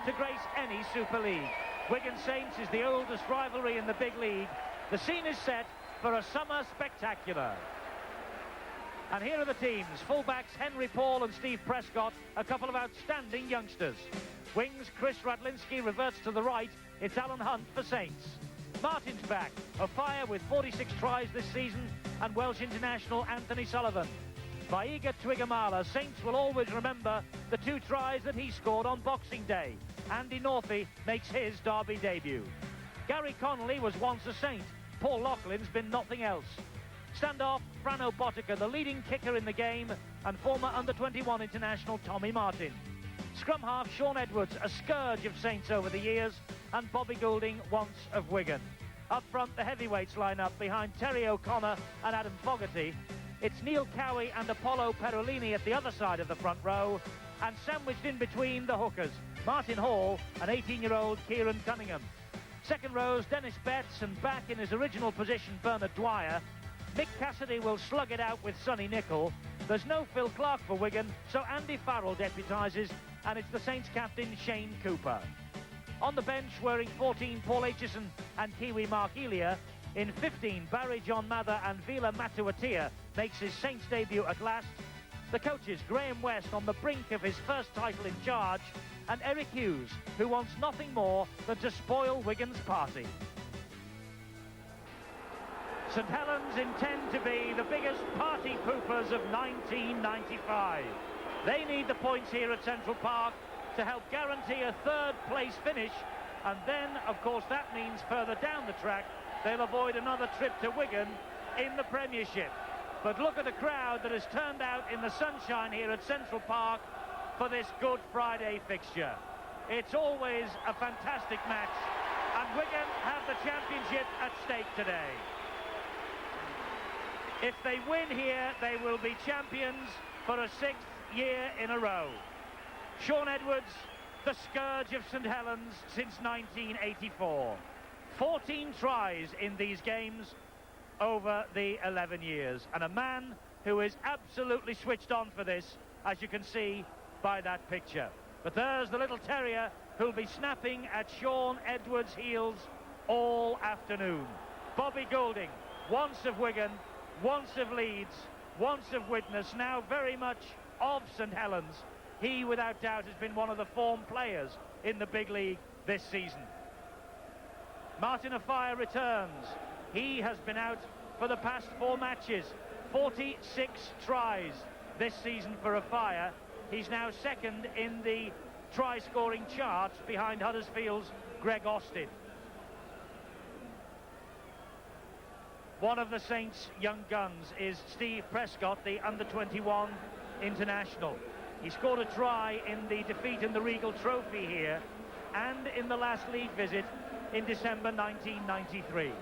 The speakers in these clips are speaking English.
to grace any Super League. Wigan Saints is the oldest rivalry in the big league. The scene is set for a summer spectacular. And here are the teams. Fullbacks Henry Paul and Steve Prescott, a couple of outstanding youngsters. Wings Chris Radlinski reverts to the right. It's Alan Hunt for Saints. Martin's back, a fire with 46 tries this season, and Welsh international Anthony Sullivan. Vaiga Twigamala, Saints will always remember the 2 tries that he scored on Boxing Day. Andy Northey makes his Derby debut. Gary Connolly was once a Saint. Paul Laughlin's been nothing else. Standoff Frano Botica, the leading kicker in the game, and former under-21 international Tommy Martin. Scrum half Sean Edwards, a scourge of Saints over the years, and Bobby Goulding, once of Wigan. Up front, the heavyweights line up behind Terry O'Connor and Adam Fogarty. It's Neil Cowie and Apollo Perolini at the other side of the front row, and sandwiched in between the hookers, Martin Hall and 18-year-old Kieran Cunningham. Second rows, Dennis Betts, and back in his original position, Bernard Dwyer. Mick Cassidy will slug it out with Sonny Nicol. There's no Phil Clark for Wigan, so Andy Farrell deputises, and it's the Saints captain, Shane Cooper. On the bench, wearing 14, Paul Aitchison and Kiwi Mark Elia. In 15, Barry John Mather and Vila Matuatia makes his Saints debut at last. The coaches, Graham West on the brink of his first title in charge, and Eric Hughes, who wants nothing more than to spoil Wigan's party. St Helens intend to be the biggest party poopers of 1995. They need the points here at Central Park to help guarantee a third-place finish, and then, of course, that means further down the track, they'll avoid another trip to Wigan in the Premiership. But look at the crowd that has turned out in the sunshine here at Central Park for this Good Friday fixture. It's always a fantastic match, and Wigan have the championship at stake today. If they win here, they will be champions for a 6th year in a row. Sean Edwards, the scourge of St Helens since 1984. 14 tries in these games over the 11 years. And a man who is absolutely switched on for this, as you can see by that picture. But there's the little terrier who'll be snapping at Sean Edwards' heels all afternoon. Bobby Goulding, once of Wigan, once of Leeds, once of Widnes, now very much of St Helens. He, without doubt, has been one of the form players in the big league this season. Martin Afire returns. He has been out for the past 4 matches. 46 tries this season for Afire. He's now second in the try-scoring charts behind Huddersfield's Greg Austin. One of the Saints' young guns is Steve Prescott, the under-21 international. He scored a try in the defeat in the Regal Trophy here and in the last league visit in December 1993.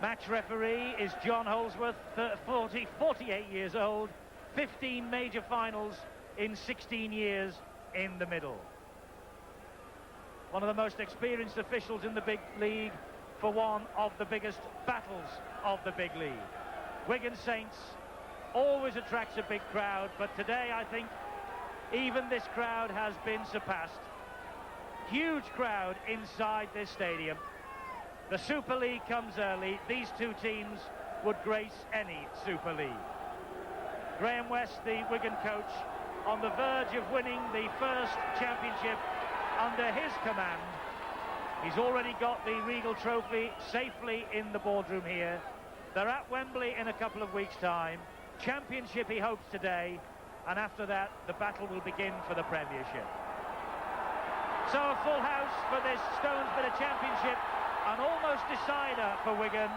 Match referee is John Holsworth, 48 years old, 15 major finals in 16 years in the middle. One of the most experienced officials in the big league for one of the biggest battles of the big league. Wigan Saints always attracts a big crowd, but today I think even this crowd has been surpassed. Huge crowd inside this stadium. The Super League comes early. These 2 teams would grace any Super League. Graham West, the Wigan coach, on the verge of winning the first championship under his command. He's already got the Regal Trophy safely in the boardroom here. They're at Wembley in a couple of weeks' time. Championship, he hopes, today, and after that, the battle will begin for the Premiership. So a full house for this Stones Bit Championship, an almost decider for Wigan,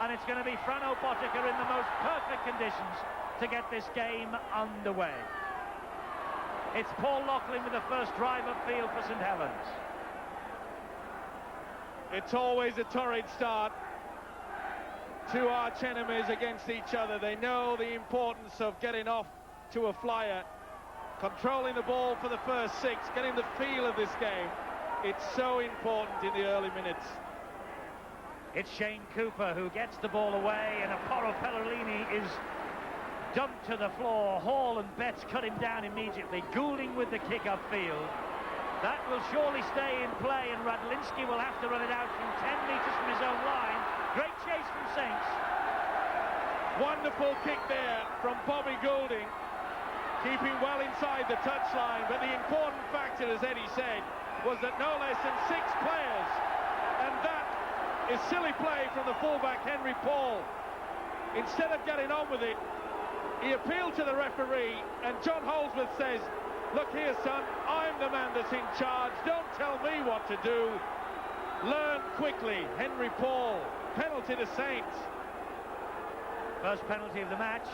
and it's going to be Frano Botica in the most perfect conditions to get this game underway. It's Paul Laughlin with the first drive upfield for St Helens. It's always a torrid start. 2 arch enemies against each other. They know the importance of getting off to a flyer, controlling the ball for the first 6, getting the feel of this game. It's so important in the early minutes. It's Shane Cooper who gets the ball away, and Apollo Pellerini is Dumped to the floor. Hall and Betts cut him down immediately. Goulding with the kick upfield. That will surely stay in play, and Radlinski will have to run it out from 10 metres from his own line. Great chase from Saints. Wonderful kick there from Bobby Goulding, keeping well inside the touchline. But the important factor, as Eddie said, was that no less than 6 players, and that is silly play from the fullback Henry Paul. Instead of getting on with it, he appealed to the referee, and John Holdsworth says, "Look here, son, I'm the man that's in charge. Don't tell me what to do. Learn quickly." Henry Paul, penalty to Saints. First penalty of the match.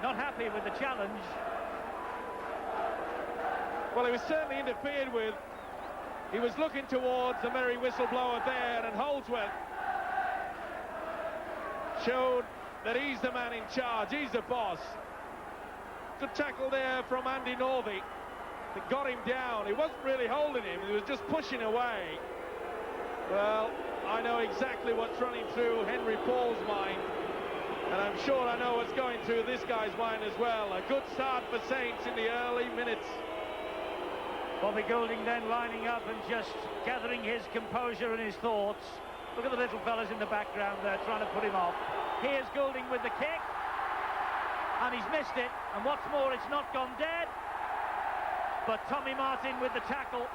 Not happy with the challenge. Well, he was certainly interfered with. He was looking towards the merry whistleblower there, and Holdsworth showed that he's the man in charge. He's the boss. Good tackle there from Andy Northey that got him down. He wasn't really holding him, he was just pushing away. Well, I know exactly what's running through Henry Paul's mind, and I'm sure I know what's going through this guy's mind as well. A good start for Saints in the early minutes. Bobby Goulding then lining up and just gathering his composure and his thoughts. Look at the little fellas in the background there trying to put him off. Here's Goulding with the kick, and he's missed it, and what's more, it's not gone dead. But Tommy Martin with the tackle,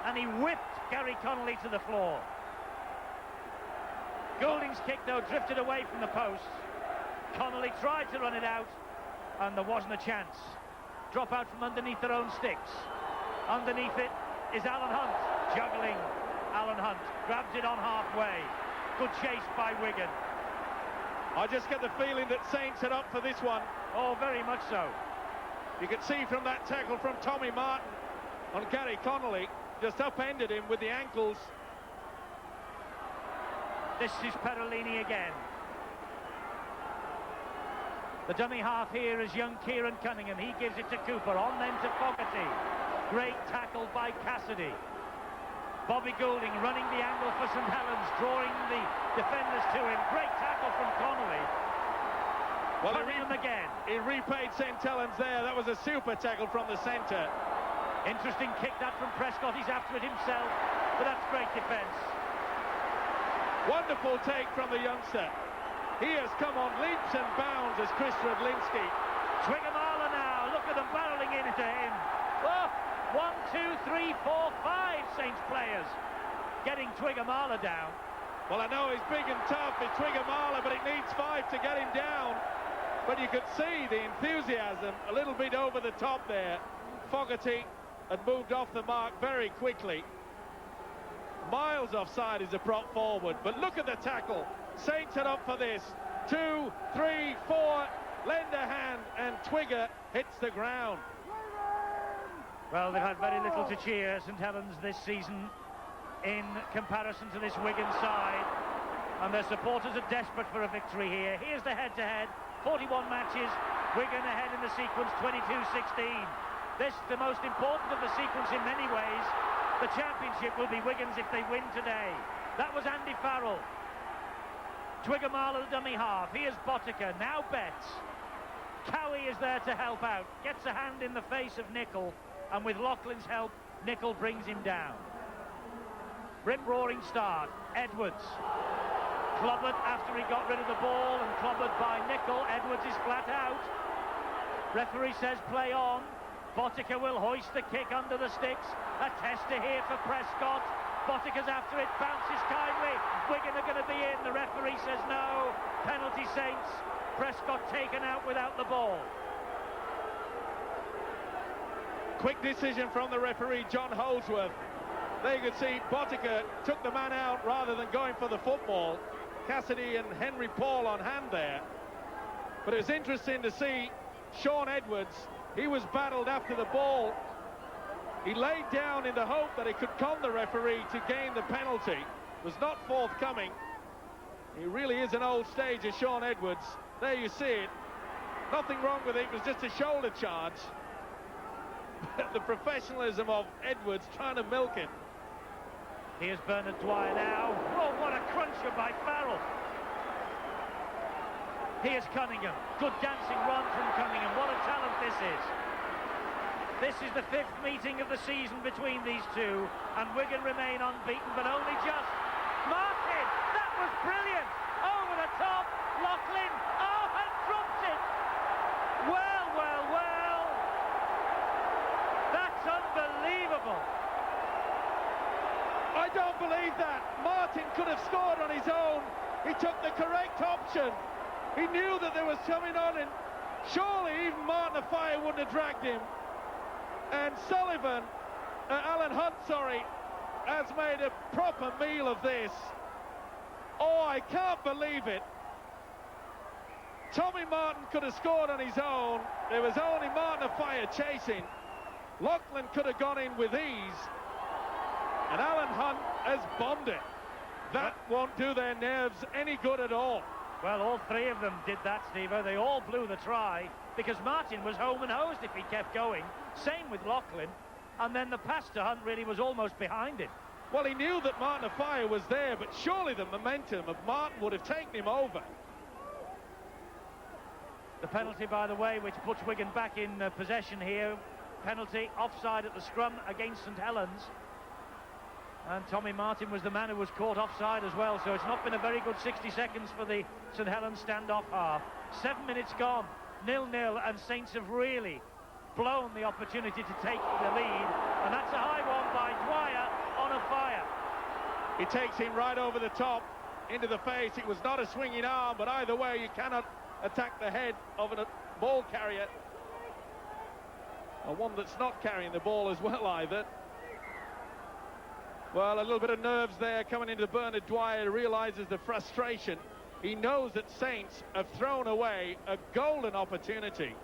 and he whipped Gary Connolly to the floor. Goulding's kick, though, drifted away from the post. Connolly tried to run it out, and there wasn't a chance. Drop out from underneath their own sticks. Underneath it is Alan Hunt, juggling. Alan Hunt grabs it on halfway. Good chase by Wigan. I just get the feeling that Saints are up for this one. Oh, very much so. You can see from that tackle from Tommy Martin on Gary Connolly, just upended him with the ankles. This is Perolini again. The dummy half here is young Kieran Cunningham. He gives it to Cooper, on then to Fogarty. Great tackle by Cassidy. Bobby Goulding running the angle for St Helens, drawing the defenders to him. Great tackle from Connolly. Well, Cunningham again. He repaid St Helens there. That was a super tackle from the centre. Interesting kick that from Prescott. He's after it himself, but that's great defence. Wonderful take from the youngster. He has come on leaps and bounds as Chris Radlinski. Twigamala now. Look at them barreling into him. Oh, 1, 2, 3, 4, 5 Saints players getting Twigamala down. Well, I know he's big and tough, it's Twigamala, but it needs 5 to get him down. But you could see the enthusiasm a little bit over the top there. Fogarty had moved off the mark very quickly. Miles offside is a prop forward, but look at the tackle. Saints are up for this. 2, 3, 4, lend a hand, and Twigger hits the ground. Well, they've had very little to cheer, St Helens, this season in comparison to this Wigan side, and their supporters are desperate for a victory here. Here's the head-to-head, 41 matches, Wigan ahead in the sequence, 22-16. This, the most important of the sequence in many ways. The championship will be Wigan's if they win today. That was Andy Farrell. Twigamala, the dummy half. Here's Botica, now Betts. Cowie is there to help out, gets a hand in the face of Nicol, and with Loughlin's help, Nicol brings him down. Rip-roaring start. Edwards clobbered after he got rid of the ball, and clobbered by Nicol. Edwards is flat out. Referee says play on. Botica will hoist the kick under the sticks. A tester here for Prescott. Botica's after it, bounces kindly. Wigan are going to be in. The referee says no. Penalty Saints. Prescott taken out without the ball. Quick decision from the referee, John Holdsworth. There you can see Botica took the man out rather than going for the football. Cassidy and Henry Paul on hand there. But it was interesting to see Sean Edwards. He was battled after the ball. He laid down in the hope that he could con the referee to gain the penalty. Was not forthcoming. He really is an old stager, Sean Edwards. There you see it. Nothing wrong with it. It was just a shoulder charge. The professionalism of Edwards trying to milk it. Here's Bernard Dwyer now. Oh, what a cruncher by Farrell. Here's Cunningham. Good dancing run from Cunningham. What a talent this is. This is the 5th meeting of the season between these two, and Wigan remain unbeaten, but only just. Martin, that was brilliant. Over the top, Loughlin, and drops it. Well, well, well. That's unbelievable. I don't believe that. Martin could have scored on his own. He took the correct option. He knew that there was something on, and surely even Martin Offiah wouldn't have dragged him. And Alan Hunt, has made a proper meal of this. Oh, I can't believe it. Tommy Martin could have scored on his own. There was only Martin Offiah chasing. Loughlin could have gone in with ease. And Alan Hunt has bombed it. That won't do their nerves any good at all. Well, all three of them did that, Steve-o. They all blew the try because Martin was home and hosed if he kept going. Same with Loughlin. And then the pass to Hunt really was almost behind him. Well, he knew that Martin Offiah was there, but surely the momentum of Martin would have taken him over. The penalty, by the way, which puts Wigan back in possession here. Penalty, offside at the scrum against St Helens. And Tommy Martin was the man who was caught offside as well, so it's not been a very good 60 seconds for the St Helens standoff half. 7 minutes gone, 0-0, and Saints have really blown the opportunity to take the lead, and that's a high one by Dwyer on Offiah. He takes him right over the top, into the face. It was not a swinging arm, but either way, you cannot attack the head of a ball carrier, or one that's not carrying the ball as well either. Well, a little bit of nerves there coming into Bernard Dwyer. Realises the frustration. He knows that Saints have thrown away a golden opportunity.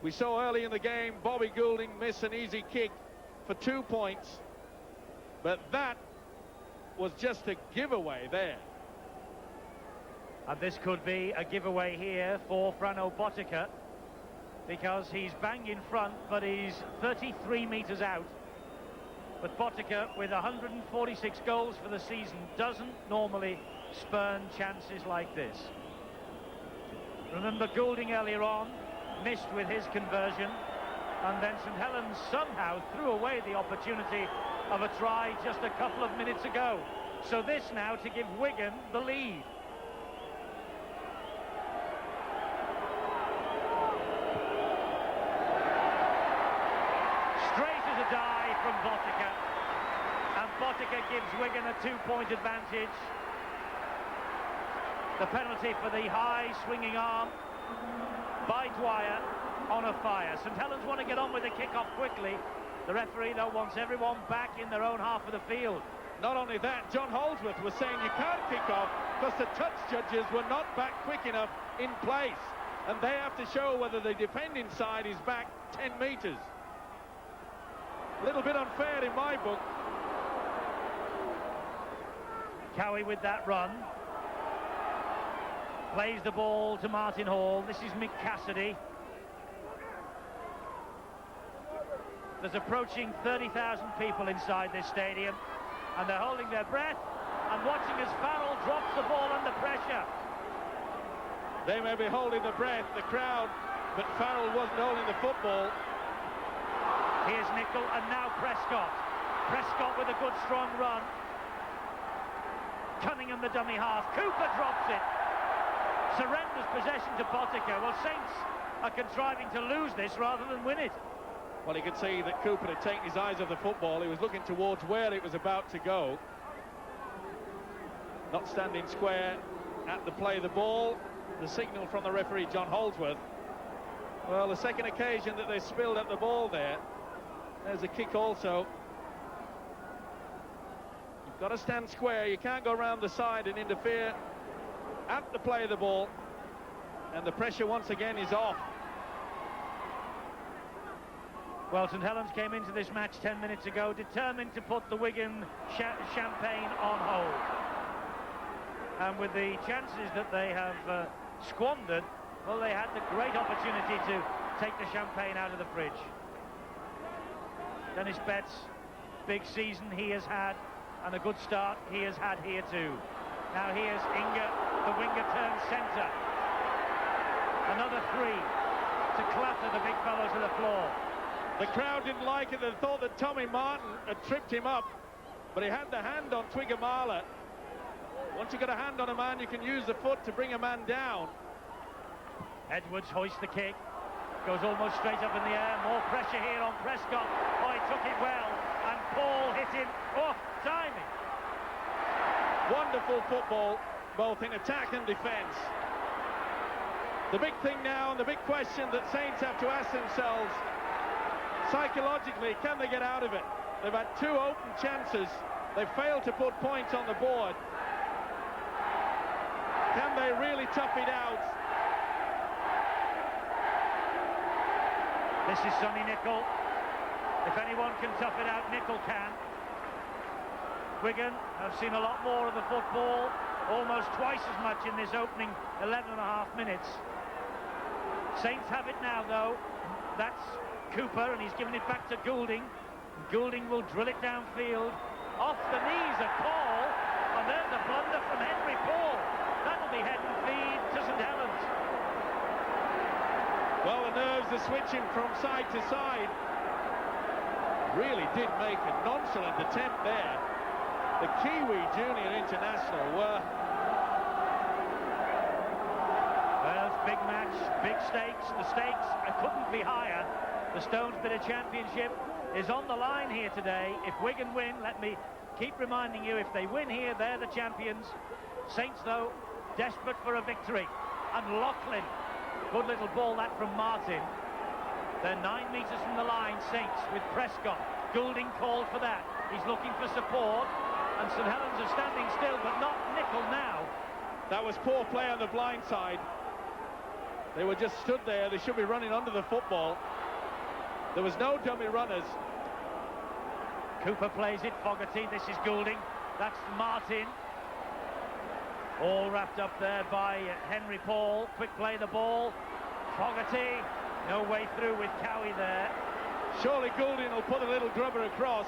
We saw early in the game Bobby Goulding miss an easy kick for 2 points, but that was just a giveaway there. And this could be a giveaway here for Frano Botica, because he's bang in front, but he's 33 metres out. But Botica, with 146 goals for the season, doesn't normally spurn chances like this. Remember Goulding earlier on, missed with his conversion, and then St Helens somehow threw away the opportunity of a try just a couple of minutes ago. So this now to give Wigan the lead. Straight as a die from Botica, and Botica gives Wigan a 2-point advantage. The penalty for the high swinging arm by Dwyer on Offiah. St Helens want to get on with the kick-off quickly. The referee, though, wants everyone back in their own half of the field. Not only that, John Holdsworth was saying you can't kick off because the touch judges were not back quick enough in place, and they have to show whether the defending side is back 10 metres. A little bit unfair in my book. Cowie with that run. Plays the ball to Martin Hall. This is Mick Cassidy. There's approaching 30,000 people inside this stadium, and they're holding their breath and watching as Farrell drops the ball under pressure. They may be holding the breath, the crowd, but Farrell wasn't holding the football. Here's Nicol, and now Prescott. Prescott with a good strong run. Cunningham the dummy half. Cooper drops it. Surrenders possession to Botica. Well, Saints are contriving to lose this rather than win it. Well, you could see that Cooper had taken his eyes off the football. He was looking towards where it was about to go. Not standing square at the play of the ball. The signal from the referee, John Holdsworth. Well, the second occasion that they spilled at the ball there. There's a kick also. You've got to stand square. You can't go around the side and interfere at the play of the ball. And the pressure once again is off. Well, St Helens came into this match 10 minutes ago determined to put the Wigan champagne on hold. And with the chances that they have squandered, well, they had the great opportunity to take the champagne out of the fridge. Dennis Betts, big season he has had, and a good start he has had here too. Now here's Inga, the winger turns centre. Another 3 to clatter the big fellow to the floor. The crowd didn't like it. They thought that Tommy Martin had tripped him up, but he had the hand on Twigamala. Once you got a hand on a man, you can use the foot to bring a man down. Edwards hoists the kick, goes almost straight up in the air. More pressure here on Prescott. Oh, he took it well, and Paul hit him. Oh, timing. Wonderful football, both in attack and defence. The big thing now, and the big question that Saints have to ask themselves, psychologically, can they get out of it? They've had 2 open chances. They've failed to put points on the board. Can they really tough it out? This is Sonny Nicol. If anyone can tough it out, Nicol can. Wigan have seen a lot more of the football, almost twice as much in this opening 11.5 minutes. Saints have it now, though. That's Cooper, and he's given it back to Goulding. Goulding will drill it downfield. Off the knees of Paul, and there's a blunder from Henry Paul. That'll be head and feed to St Helens. Well, the nerves are switching from side to side. Really did make a nonchalant attempt there. The Kiwi junior international were... Well, it's big match, big stakes. The stakes couldn't be higher. The Stones Bit of Championship is on the line here today. If Wigan win, let me keep reminding you, if they win here, they're the champions. Saints, though, desperate for a victory. And Loughlin, good little ball that from Martin. They're 9 metres from the line, Saints, with Prescott. Goulding called for that. He's looking for support. And St Helens are standing still, but not Nicol now. That was poor play on the blind side. They were just stood there. They should be running under the football. There was no dummy runners. Cooper plays it, Fogarty. This is Goulding. That's Martin. All wrapped up there by Henry Paul. Quick play the ball. Fogarty. No way through with Cowie there. Surely Goulding will put a little grubber across.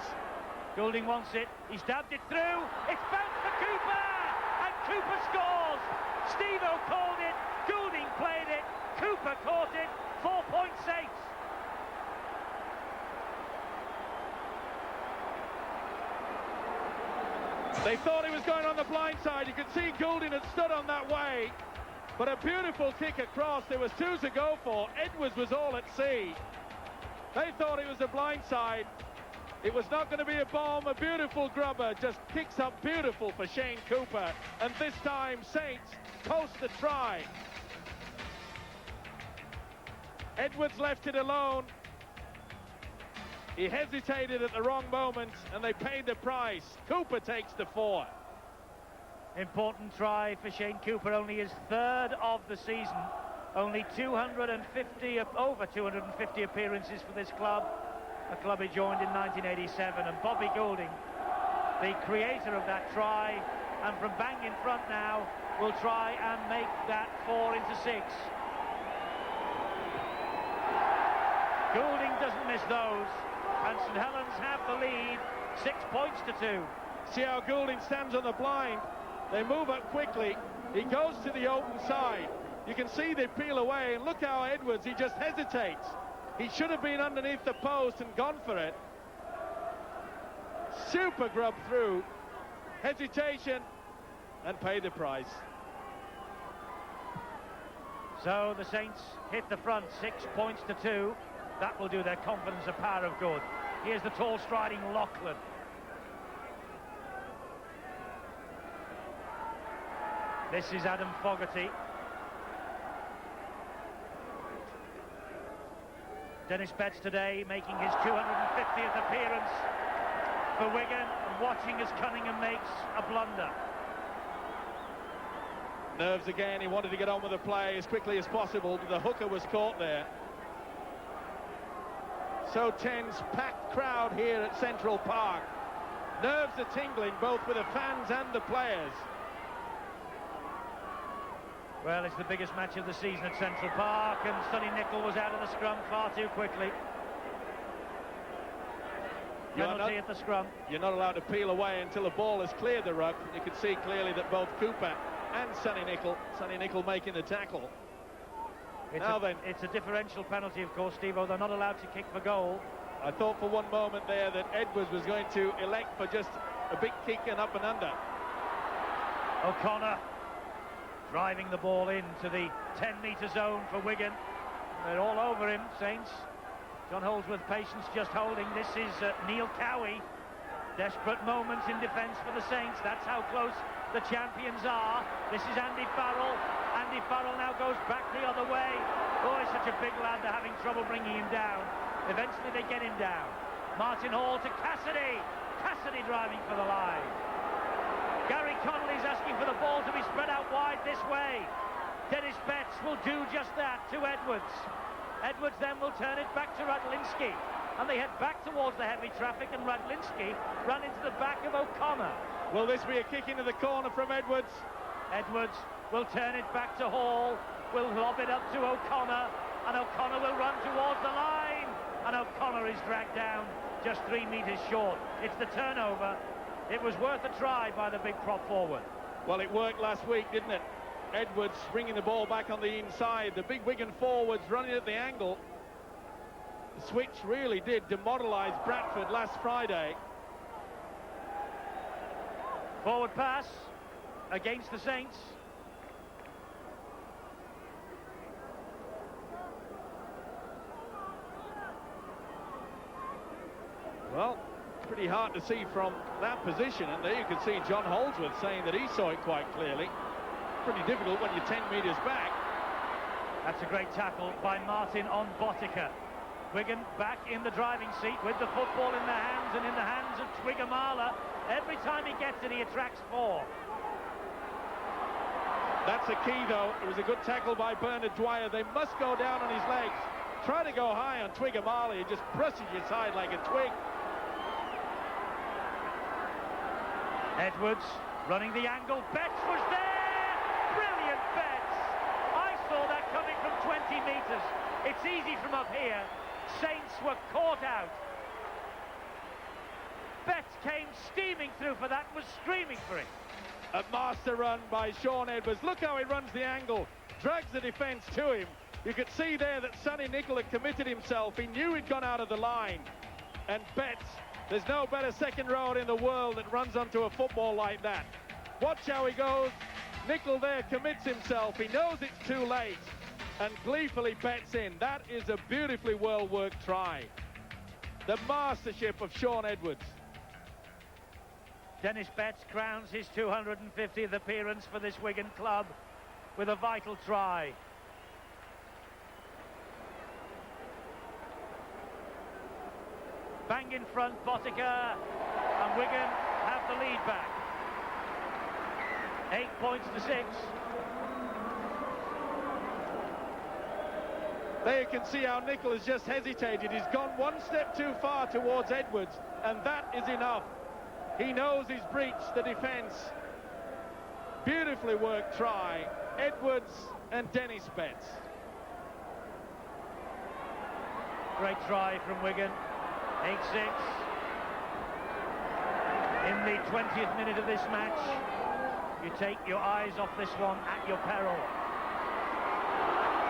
Goulding wants it. He's dabbed it through. It's bounced for Cooper! And Cooper scores! Steve-O called it. Goulding played it. Cooper caught it. 4-point Saints. They thought he was going on the blind side. You could see Goulding had stood on that way. But a beautiful kick across. There was 2 to go for. Edwards was all at sea. They thought it was a blind side. It was not going to be a bomb. A beautiful grubber just kicks up beautiful for Shane Cooper. And this time, Saints post the try. Edwards left it alone. He hesitated at the wrong moment, and they paid the price. Cooper takes the 4. Important try for Shane Cooper, only his 3rd of the season. Only over 250 appearances for this club, a club he joined in 1987. And Bobby Goulding, the creator of that try, and from bang in front now, will try and make that 4 into 6. Goulding doesn't miss those, and St Helens have the lead, 6 points to 2. See how Goulding stands on the blind. They move up quickly. He goes to the open side. You can see they peel away, and look how Edwards, he just hesitates. He should have been underneath the post and gone for it. Super grub through. Hesitation, and pay the price. So the Saints hit the front, 6 points to 2. That will do their confidence a power of good. Here's the tall striding Loughlin. This is Adam Fogarty. Dennis Betts today making his 250th appearance for Wigan, and watching as Cunningham makes a blunder. Nerves again. He wanted to get on with the play as quickly as possible, but the hooker was caught there. So tense, packed crowd here at Central Park. Nerves are tingling, both with the fans and the players. Well, it's the biggest match of the season at Central Park, and Sonny Nicol was out of the scrum far too quickly. Penalty at the scrum. You're not allowed to peel away until the ball has cleared the ruck. You can see clearly that both Cooper and Sonny Nicol making the tackle. It's a differential penalty, of course, Steve-O. They're not allowed to kick for goal. I thought for one moment there that Edwards was going to elect for just a big kick and up and under. O'Connor driving the ball into the 10-metre zone for Wigan. They're all over him, Saints. John Holdsworth, patience just holding. This is Neil Cowie. Desperate moments in defence for the Saints. That's how close the champions are. This is Andy Farrell. Andy Farrell now goes back the other way. Oh, he's such a big lad, they're having trouble bringing him down. Eventually they get him down. Martin Hall to Cassidy. Cassidy driving for the line. Gary Connolly's asking for the ball to be spread out wide this way. Dennis Betts will do just that to Edwards. Edwards then will turn it back to Radlinski. And they head back towards the heavy traffic, and Radlinski ran into the back of O'Connor. Will this be a kick into the corner from Edwards? Edwards will turn it back to Hall, will lob it up to O'Connor, and O'Connor will run towards the line, and O'Connor is dragged down just 3 metres short. It's the turnover. It was worth a try by the big prop forward. Well, it worked last week, didn't it? Edwards bringing the ball back on the inside, the big Wigan forwards running at the angle. The switch really did demoralise Bradford last Friday. Forward pass against the Saints. Well, pretty hard to see from that position, and there you can see John Holdsworth saying that he saw it quite clearly. Pretty difficult when you're 10 metres back. That's a great tackle by Martin on Botica. Wigan back in the driving seat with the football in their hands and in the hands of Twigamala. Every time he gets it, he attracts 4. That's the key, though. It was a good tackle by Bernard Dwyer. They must go down on his legs. Try to go high on Twigamala. He just brushes your side like a twig. Edwards running the angle. Betts was there! Brilliant Betts! I saw that coming from 20 metres. It's easy from up here. Saints were caught out. Betts came steaming through for that, was screaming for it. A master run by Sean Edwards. Look how he runs the angle. Drags the defence to him. You could see there that Sonny Nicol had committed himself. He knew he'd gone out of the line. And Betts, there's no better second rower in the world that runs onto a football like that. Watch how he goes. Nicol there commits himself. He knows it's too late. And gleefully bets in. That is a beautifully well-worked try. The mastership of Sean Edwards. Dennis Betts crowns his 250th appearance for this Wigan club with a vital try. Bang in front, Botica, and Wigan have the lead back. 8 points to 6. There you can see how Nicol has just hesitated. He's gone one step too far towards Edwards, and that is enough. He knows he's breached the defence. Beautifully worked try. Edwards and Dennis Betts. Great try from Wigan. 8-6. In the 20th minute of this match, you take your eyes off this one at your peril.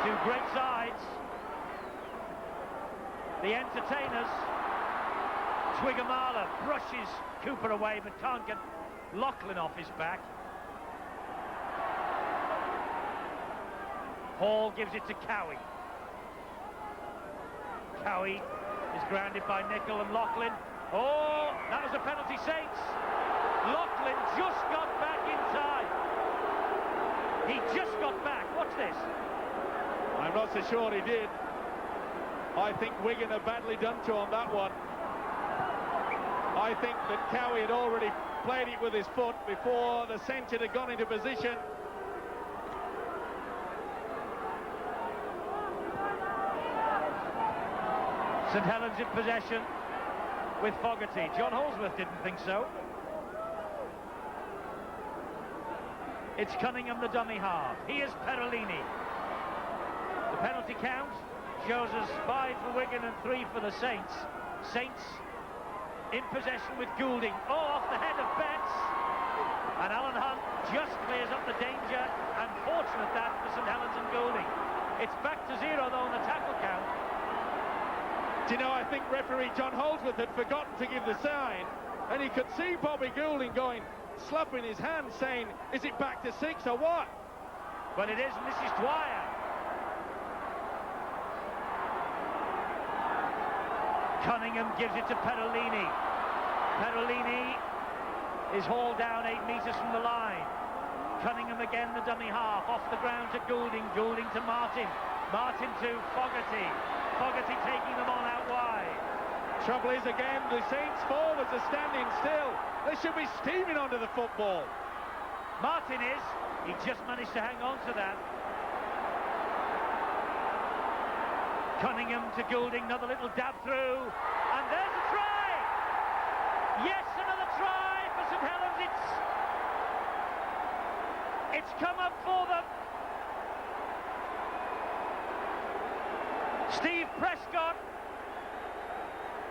Two great sides. The entertainers. Twigamala brushes Cooper away but can't get Lachlan off his back. Hall gives it to Cowie. Cowie is grounded by Nicol and Lachlan. Oh, that was a penalty, Saints. Lachlan just got back in time. He just got back. Watch this. I'm not so sure he did. I think Wigan are badly done to on that one. I think that Cowie had already played it with his foot before the centre had gone into position. St Helens in possession with Fogarty. John Holdsworth didn't think so. It's Cunningham, the dummy half. Here's Perolini. The penalty count shows us 5 for Wigan and 3 for the Saints. Saints in possession with Goulding. Oh, off the head of Betts. And Alan Hunt just clears up the danger. And fortunate that for St Helens and Goulding. It's back to 0 though on the tackle count. Do you know, I think referee John Holdsworth had forgotten to give the sign, and he could see Bobby Goulding going, slapping his hand, saying, is it back to 6 or what? Well, it is, and this is Dwyer. Cunningham gives it to Perolini. Perolini is hauled down 8 metres from the line. Cunningham again, the dummy half, off the ground to Goulding. Goulding to Martin. Martin to Fogarty. Fogarty taking them on out wide. Trouble is, again, the Saints forwards are standing still. They should be steaming onto the football. Martin is. He just managed to hang on to that. Cunningham to Goulding, another little dab through, and there's a try! Yes, another try for St Helens. It's come up for them. Steve Prescott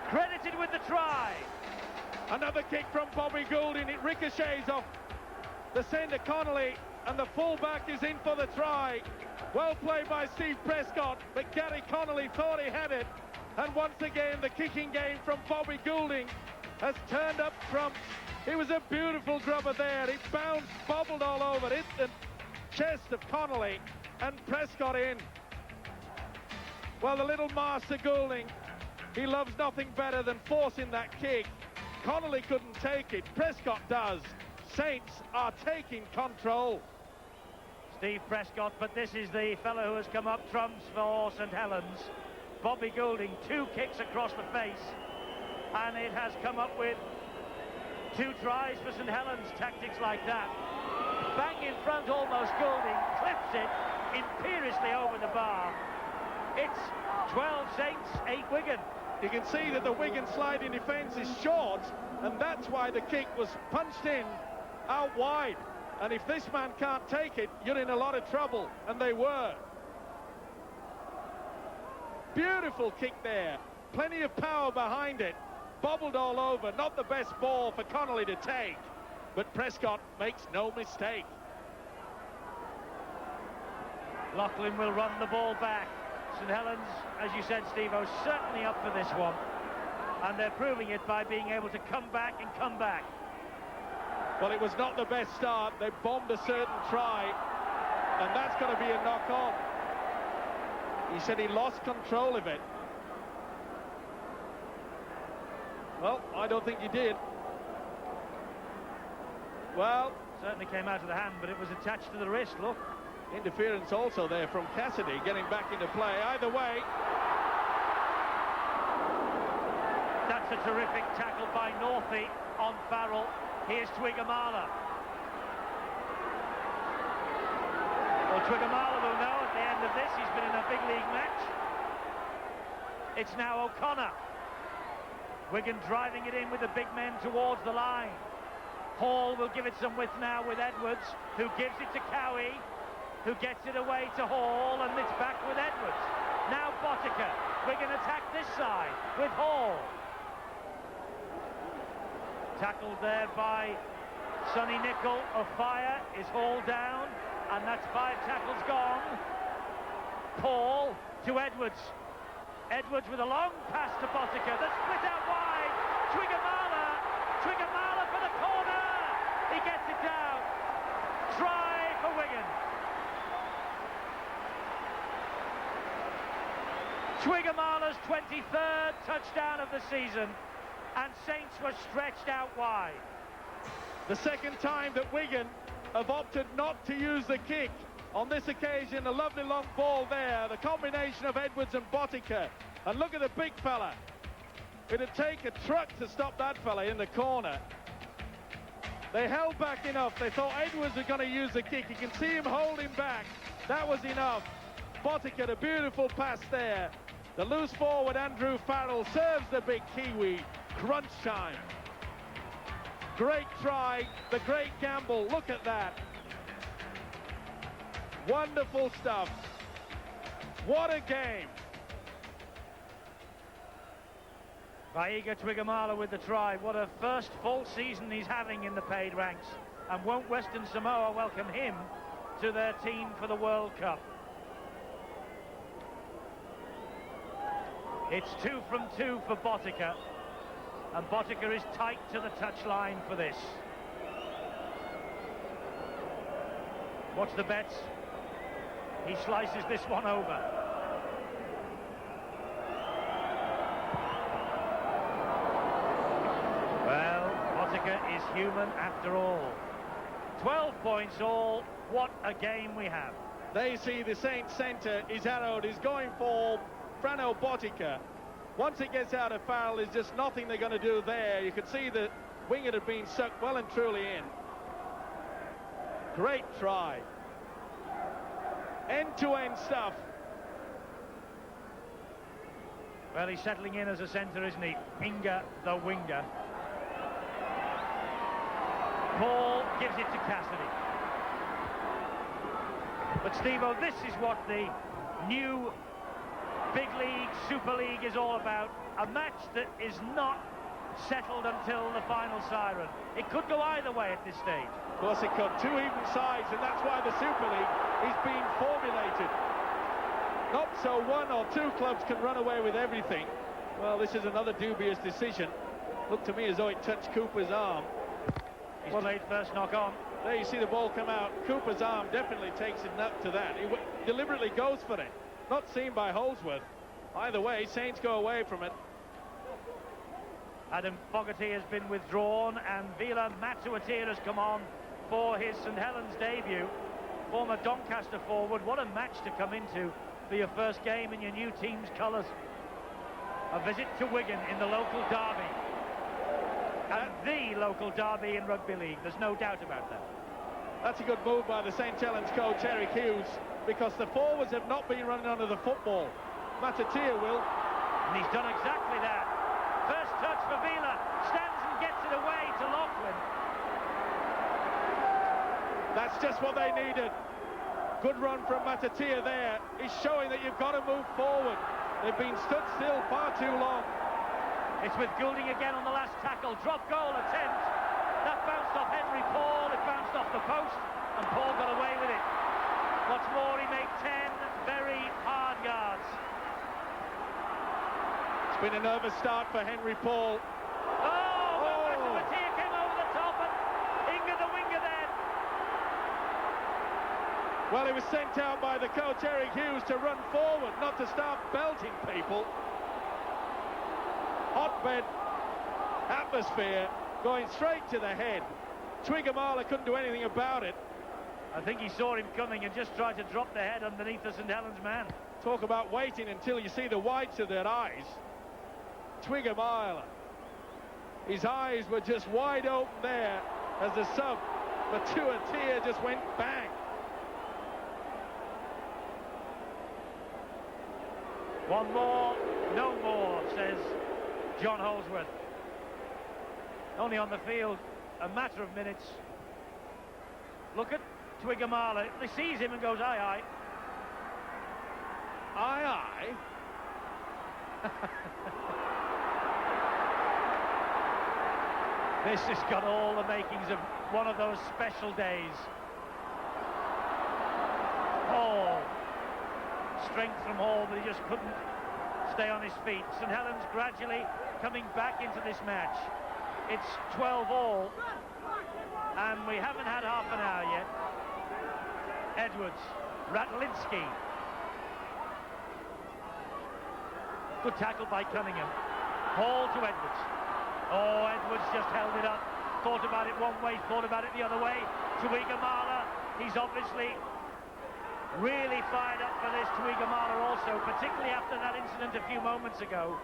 credited with the try. Another kick from Bobby Goulding. It ricochets off the centre Connolly, and the fullback is in for the try. Well played by Steve Prescott, but Gary Connolly thought he had it. And once again, the kicking game from Bobby Goulding has turned up trumps. It was a beautiful grubber there. It bounced, bobbled all over it, the chest of Connolly, and Prescott in. Well, the little master Goulding, he loves nothing better than forcing that kick. Connolly couldn't take it, Prescott does. Saints are taking control. Steve Prescott, but this is the fellow who has come up trumps for St Helens. Bobby Goulding, 2 kicks across the face, and it has come up with 2 tries for St Helens. Tactics like that. Bang in front almost, Goulding clips it imperiously over the bar. It's 12 Saints, 8 Wigan. You can see that the Wigan sliding defence is short, and that's why the kick was punched in out wide. And if this man can't take it, you're in a lot of trouble, and they were. Beautiful kick there, plenty of power behind it, bobbled all over, not the best ball for Connolly to take, but Prescott makes no mistake. Loughlin will run the ball back. St Helens, as you said, Steve-O, certainly up for this one, and they're proving it by being able to come back and come back. Well, it was not the best start. They bombed a certain try, and that's going to be a knock-on. He said he lost control of it. Well, I don't think he did. Well, certainly came out of the hand, but it was attached to the wrist, look. Interference also there from Cassidy, getting back into play. Either way, that's a terrific tackle by Northey on Farrell. Here's Twiggamala. Well, Twiggamala will know at the end of this he's been in a big league match. It's now O'Connor. Wigan driving it in with the big men towards the line. Hall will give it some width now with Edwards, who gives it to Cowie, who gets it away to Hall, and it's back with Edwards. Now Botica. Wigan attack this side with Hall. Tackled there by Sonny Nicol of Fire, is hauled down, and that's 5 tackles gone. Paul to Edwards. Edwards with a long pass to Botica, that's split out wide. Twiggamala for the corner. He gets it down. Try for Wigan. Twiggamala's 23rd touchdown of the season. And Saints were stretched out wide. The second time that Wigan have opted not to use the kick. On this occasion, a lovely long ball there. The combination of Edwards and Botica. And look at the big fella. It'd take a truck to stop that fella in the corner. They held back enough. They thought Edwards was going to use the kick. You can see him holding back. That was enough. Botica, a beautiful pass there. The loose forward, Andrew Farrell, serves the big Kiwi. Crunch time. Great try, the great gamble. Look at that. Wonderful stuff. What a game. Vaiga Twiggamala with the try. What a first full season he's having in the paid ranks. And won't Western Samoa welcome him to their team for the World Cup. It's 2 from 2 for Botica, and Botica is tight to the touchline for this. Watch the bets. He slices this one over. Well, Botica is human after all. 12 points all. What a game we have. They see the Saints centre is arrowed, is going for Frano Botica. Once it gets out of foul, there's just nothing they're going to do there. You can see the winger had been sucked well and truly in. Great try. End-to-end stuff. Well, he's settling in as a centre, isn't he? Inga, the winger. Paul gives it to Cassidy. But Steve-O, this is what the new Big League, Super League is all about. A match that is not settled until the final siren. It could go either way at this stage. Of course it could. 2 even sides, and that's why the Super League is being formulated. Not so 1 or 2 clubs can run away with everything. Well, this is another dubious decision. Looked to me as though it touched Cooper's arm. He's played first knock on. There you see the ball come out. Cooper's arm definitely takes it up to that. He deliberately goes for it. Not seen by Holdsworth. Either way, Saints go away from it. Adam Fogarty has been withdrawn, and Vila Matuatir has come on for his St Helens debut. Former Doncaster forward. What a match to come into for your first game in your new team's colours. A visit to Wigan in the local derby. And the local derby in rugby league. There's no doubt about that. That's a good move by the St Helens coach, Eric Hughes, because the forwards have not been running under the football. Matatia will. And he's done exactly that. First touch for Vila. Stands and gets it away to Laughlin. That's just what they needed. Good run from Matatia there. He's showing that you've got to move forward. They've been stood still far too long. It's with Goulding again on the last tackle. Drop goal attempt. That bounced off Henry Paul. It bounced off the post, and Paul got away with it. What's more, he made 10 very hard yards. It's been a nervous start for Henry Paul. Matatia came over the top, and Inga the winger then. Well, he was sent out by the coach, Eric Hughes, to run forward, not to start belting people. Hotbed atmosphere going straight to the head. Twigamala couldn't do anything about it. I think he saw him coming and just tried to drop the head underneath the St Helens man. Talk about waiting until you see the whites of their eyes. Twigamala. His eyes were just wide open there as the sub, Matuatia, just went bang. One more, no more, says John Holdsworth. Only on the field a matter of minutes. Look at Twigamala. He sees him and goes, aye, aye. Aye, aye. This has got all the makings of one of those special days. Hall. Strength from Hall, but he just couldn't stay on his feet. St Helens gradually coming back into this match. It's 12 all, and we haven't had half an hour yet. Edwards, Ratlinski. Good tackle by Cunningham. Hall to Edwards. Oh, Edwards just held it up. Thought about it one way, thought about it the other way. Twigamala, he's obviously really fired up for this. Twigamala also, particularly after that incident a few moments ago.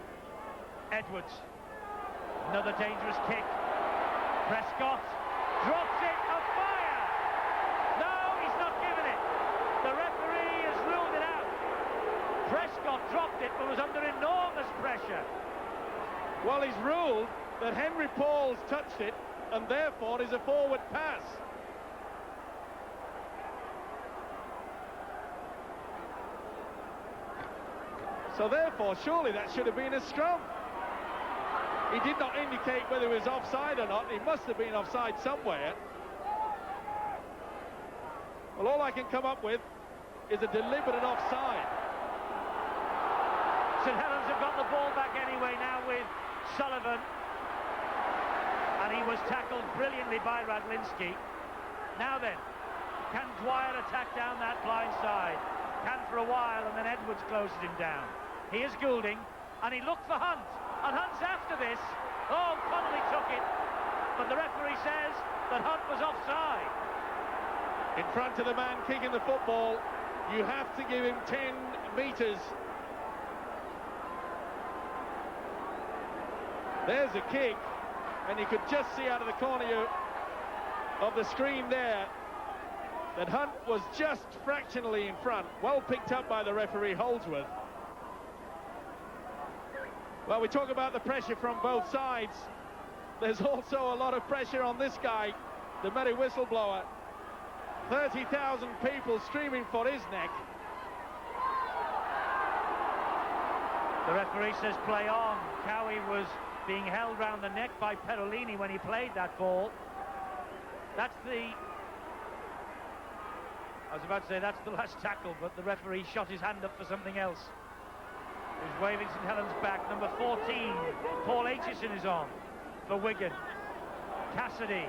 Edwards, another dangerous kick. Prescott drops it, on fire! No, he's not given it. The referee has ruled it out. Prescott dropped it, but was under enormous pressure. Well, he's ruled that Henry Paul's touched it, and therefore is a forward pass. So therefore, surely that should have been a scrum. He did not indicate whether he was offside or not. He must have been offside somewhere. Well, all I can come up with is a deliberate offside. St Helens have got the ball back anyway now with Sullivan. And he was tackled brilliantly by Radlinski. Now then, can Dwyer attack down that blind side? Can for a while, and then Edwards closes him down. Here's Goulding, and he looked for Hunt. And Hunt's after this. Oh, Connolly took it. But the referee says that Hunt was offside. In front of the man kicking the football, you have to give him 10 metres. There's a kick, and you could just see out of the corner of the screen there that Hunt was just fractionally in front. Well picked up by the referee Holdsworth. Well, we talk about the pressure from both sides. There's also a lot of pressure on this guy, the merry whistleblower. 30,000 people streaming for his neck. The referee says play on. Cowie was being held round the neck by Perolini when he played that ball. That's the... I was about to say that's the last tackle, but the referee shot his hand up for something else. He's waving St Helens back. Number 14, Paul Aitchison is on for Wigan. Cassidy.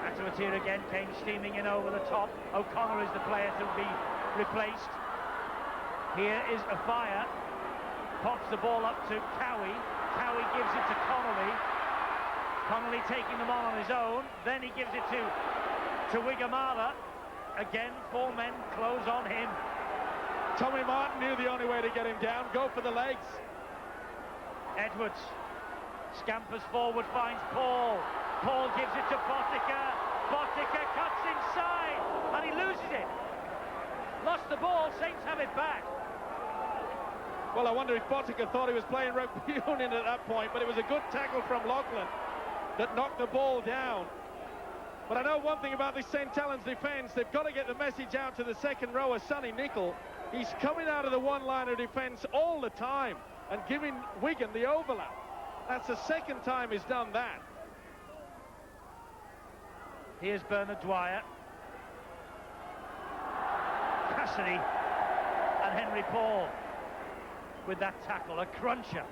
Atuatir again came steaming in over the top. O'Connor is the player to be replaced. Here is a fire. Pops the ball up to Cowie. Cowie gives it to Connolly. Connolly taking them on his own. Then he gives it to Wigamala. Again, 4 men close on him. Tommy Martin knew the only way to get him down. Go for the legs. Edwards scampers forward, finds Paul. Paul gives it to Botica. Botica cuts inside, and he loses it. Lost the ball, Saints have it back. Well, I wonder if Botica thought he was playing rugby union at that point, but it was a good tackle from Lachlan that knocked the ball down. But I know one thing about this St Helens defence, they've got to get the message out to the second rower, Sonny Nicol. He's coming out of the one-line of defence all the time and giving Wigan the overlap. That's the second time he's done that. Here's Bernard Dwyer. Cassidy and Henry Paul with that tackle, a cruncher.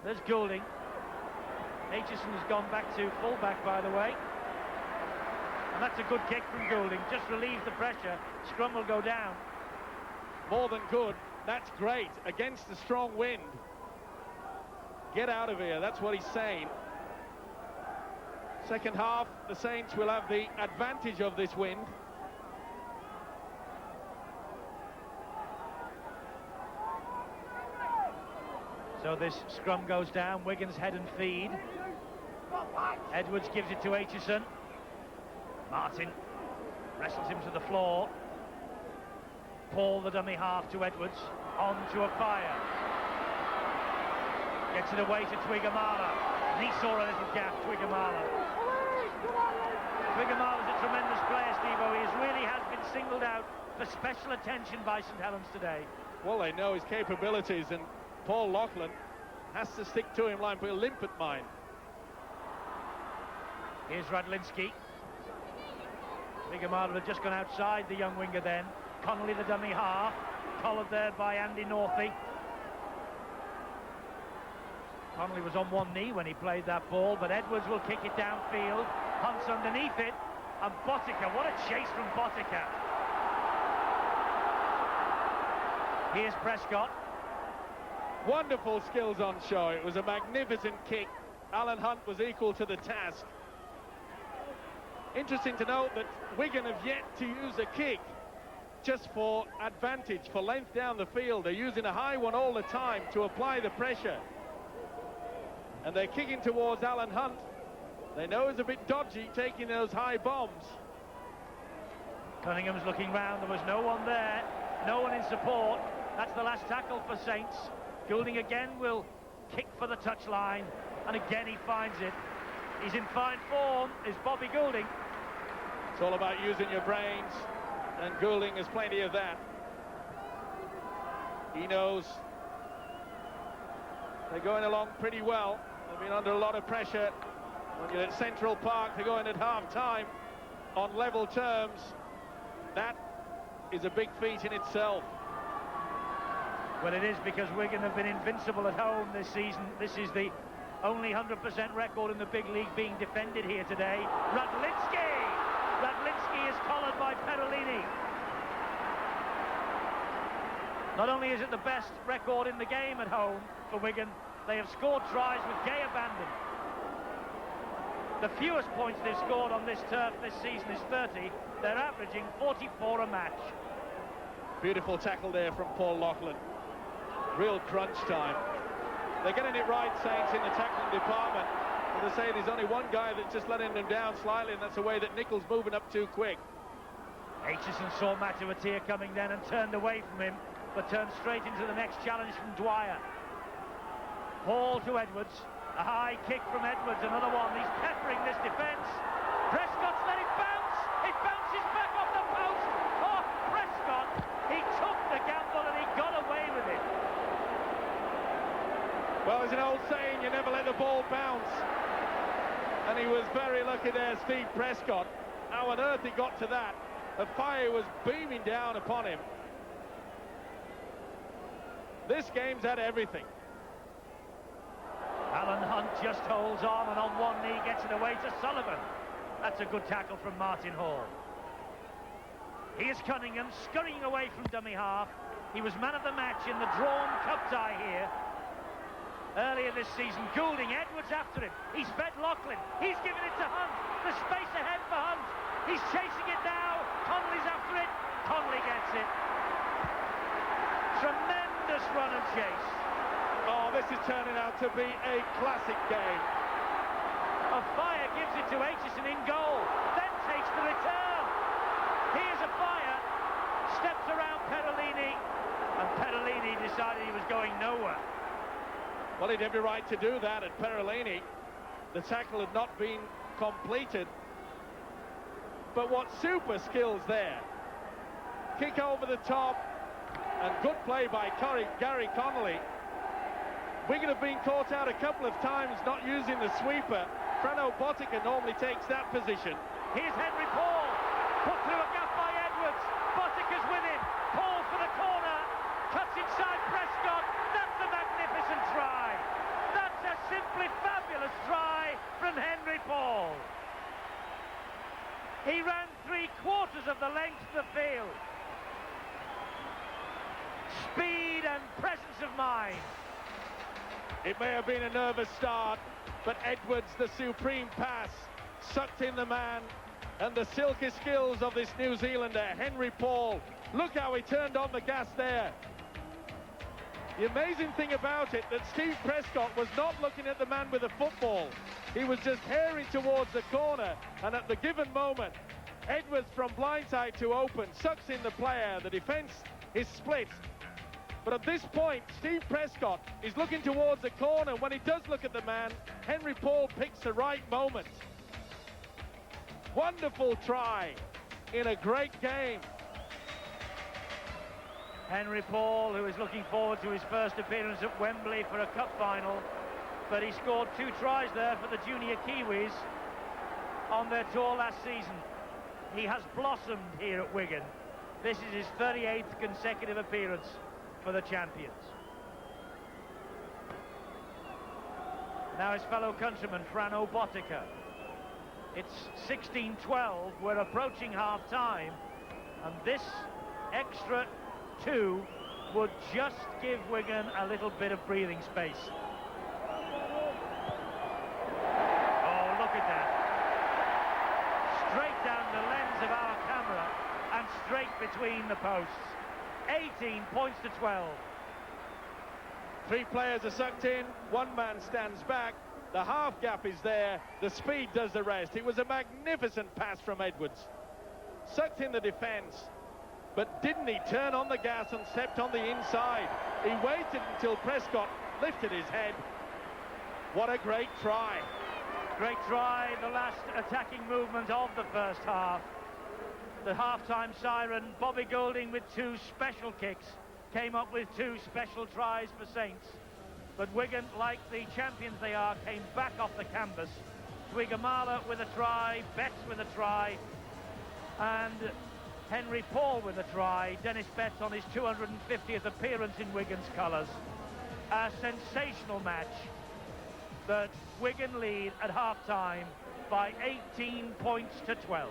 There's Goulding. Aitchison has gone back to full-back, by the way. And that's a good kick from Goulding. Just relieves the pressure. Scrum will go down. More than good. That's great. Against the strong wind. Get out of here. That's what he's saying. Second half, the Saints will have the advantage of this wind. So this scrum goes down. Wigan's head and feed. Edwards gives it to Aitchison. Martin wrestles him to the floor. Paul, the dummy half, to Edwards. On to a fire. Gets it away to Twigamala. And he saw a little gap, Twigamala. Twigamala's a tremendous player, Steve-O. He really has been singled out for special attention by St Helens today. Well, they know his capabilities, and Paul Lachlan has to stick to him like a limp at mine. Here's Radlinski. Twigamala had just gone outside the young winger then. Connolly, the dummy half, collared there by Andy Northey. Connolly was on one knee when he played that ball, but Edwards will kick it downfield. Hunt's underneath it, and Botica, what a chase from Botica. Here's Prescott. Wonderful skills on show. It was a magnificent kick. Alan Hunt was equal to the task. Interesting to note that Wigan have yet to use a kick just for advantage, for length down the field. They're using a high one all the time to apply the pressure. And they're kicking towards Alan Hunt. They know he's a bit dodgy taking those high bombs. Cunningham's looking round. There was no one there. No one in support. That's the last tackle for Saints. Goulding again will kick for the touchline. And again he finds it. He's in fine form, is Bobby Goulding. It's all about using your brains. And Goulding has plenty of that. He knows they're going along pretty well. They've been under a lot of pressure. When you're at Central Park, they're going at half-time on level terms. That is a big feat in itself. Well, it is, because Wigan have been invincible at home this season. This is the only 100% record in the big league being defended here today. Radlinski! Radlinski is collared by Perolini. Not only is it the best record in the game at home for Wigan, they have scored tries with gay abandon. The fewest points they've scored on this turf this season is 30. They're averaging 44 a match. Beautiful tackle there from Paul Loughlin. Real crunch time. They're getting it right, Saints, in the tackling department. As I say, there's only one guy that's just letting them down slightly, and that's the way that Nichols moving up too quick. Aitchison saw Matavatia coming then and turned away from him, but turned straight into the next challenge from Dwyer. Hall to Edwards. A high kick from Edwards, another one. He's peppering this defence. Prescott's let it bounce. It bounces back off the post. Oh, Prescott, he took the gamble and he got away with it. Well, there's an old saying, you never let the ball bounce. And he was very lucky there, Steve Prescott. How on earth he got to that? The fire was beaming down upon him. This game's had everything. Alan Hunt just holds on and on one knee gets it away to Sullivan. That's a good tackle from Martin Hall. Here's Cunningham scurrying away from dummy half. He was man of the match in the drawn cup tie here earlier this season. Goulding, Edwards after him. He's fed Loughlin. He's given it to Hunt. The space ahead for Hunt. He's chasing it now. Connolly's after it. Connolly gets it. Tremendous run and chase. Oh, this is turning out to be a classic game. Fire gives it to Aitchison in goal, then takes the return. Here's Fire, steps around Perolini, and Perolini decided he was going nowhere. Well, he'd every right to do that at Perolini. The tackle had not been completed. But what super skills there. Kick over the top, and good play by Gary Connolly. Wigan have been caught out a couple of times not using the sweeper. Frano Botica normally takes that position. Here's Henry Paul, put through a gap by Edwards. Botica's with him. Paul for the corner, cuts inside Prescott. That's a magnificent try. That's a simply fabulous try from Henry Paul. He ran 3/4 of the length of the field. Speed and presence of mind. It may have been a nervous start, but Edwards, the supreme pass, sucked in the man, and the silky skills of this New Zealander, Henry Paul. Look how he turned on the gas there. The amazing thing about it, that Steve Prescott was not looking at the man with the football. He was just herring towards the corner, and at the given moment, Edwards from blindside to open, sucks in the player. The defence is split. But at this point, Steve Prescott is looking towards the corner. When he does look at the man, Henry Paul picks the right moment. Wonderful try in a great game. Henry Paul, who is looking forward to his first appearance at Wembley for a cup final, but he scored 2 tries there for the junior Kiwis on their tour last season. He has blossomed here at Wigan. This is his 38th consecutive appearance for the champions. Now his fellow countryman Frano Botica. It's 16-12, we're approaching half-time, and this extra 2 would just give Wigan a little bit of breathing space. Oh, look at that. Straight down the lens of our camera and straight between the posts. 18 points to 12. 3 players are sucked in, 1 man stands back, the half gap is there, the speed does the rest. It was a magnificent pass from Edwards. Sucked in the defence, but didn't he turn on the gas and stepped on the inside? He waited until Prescott lifted his head. What a great try. Great try, the last attacking movement of the first half. The half-time siren, Bobby Goulding with 2 special kicks, came up with 2 special tries for Saints. But Wigan, like the champions they are, came back off the canvas. Twigamala with a try, Betts with a try, and Henry Paul with a try. Dennis Betts on his 250th appearance in Wigan's colours. A sensational match that Wigan lead at half-time by 18 points to 12.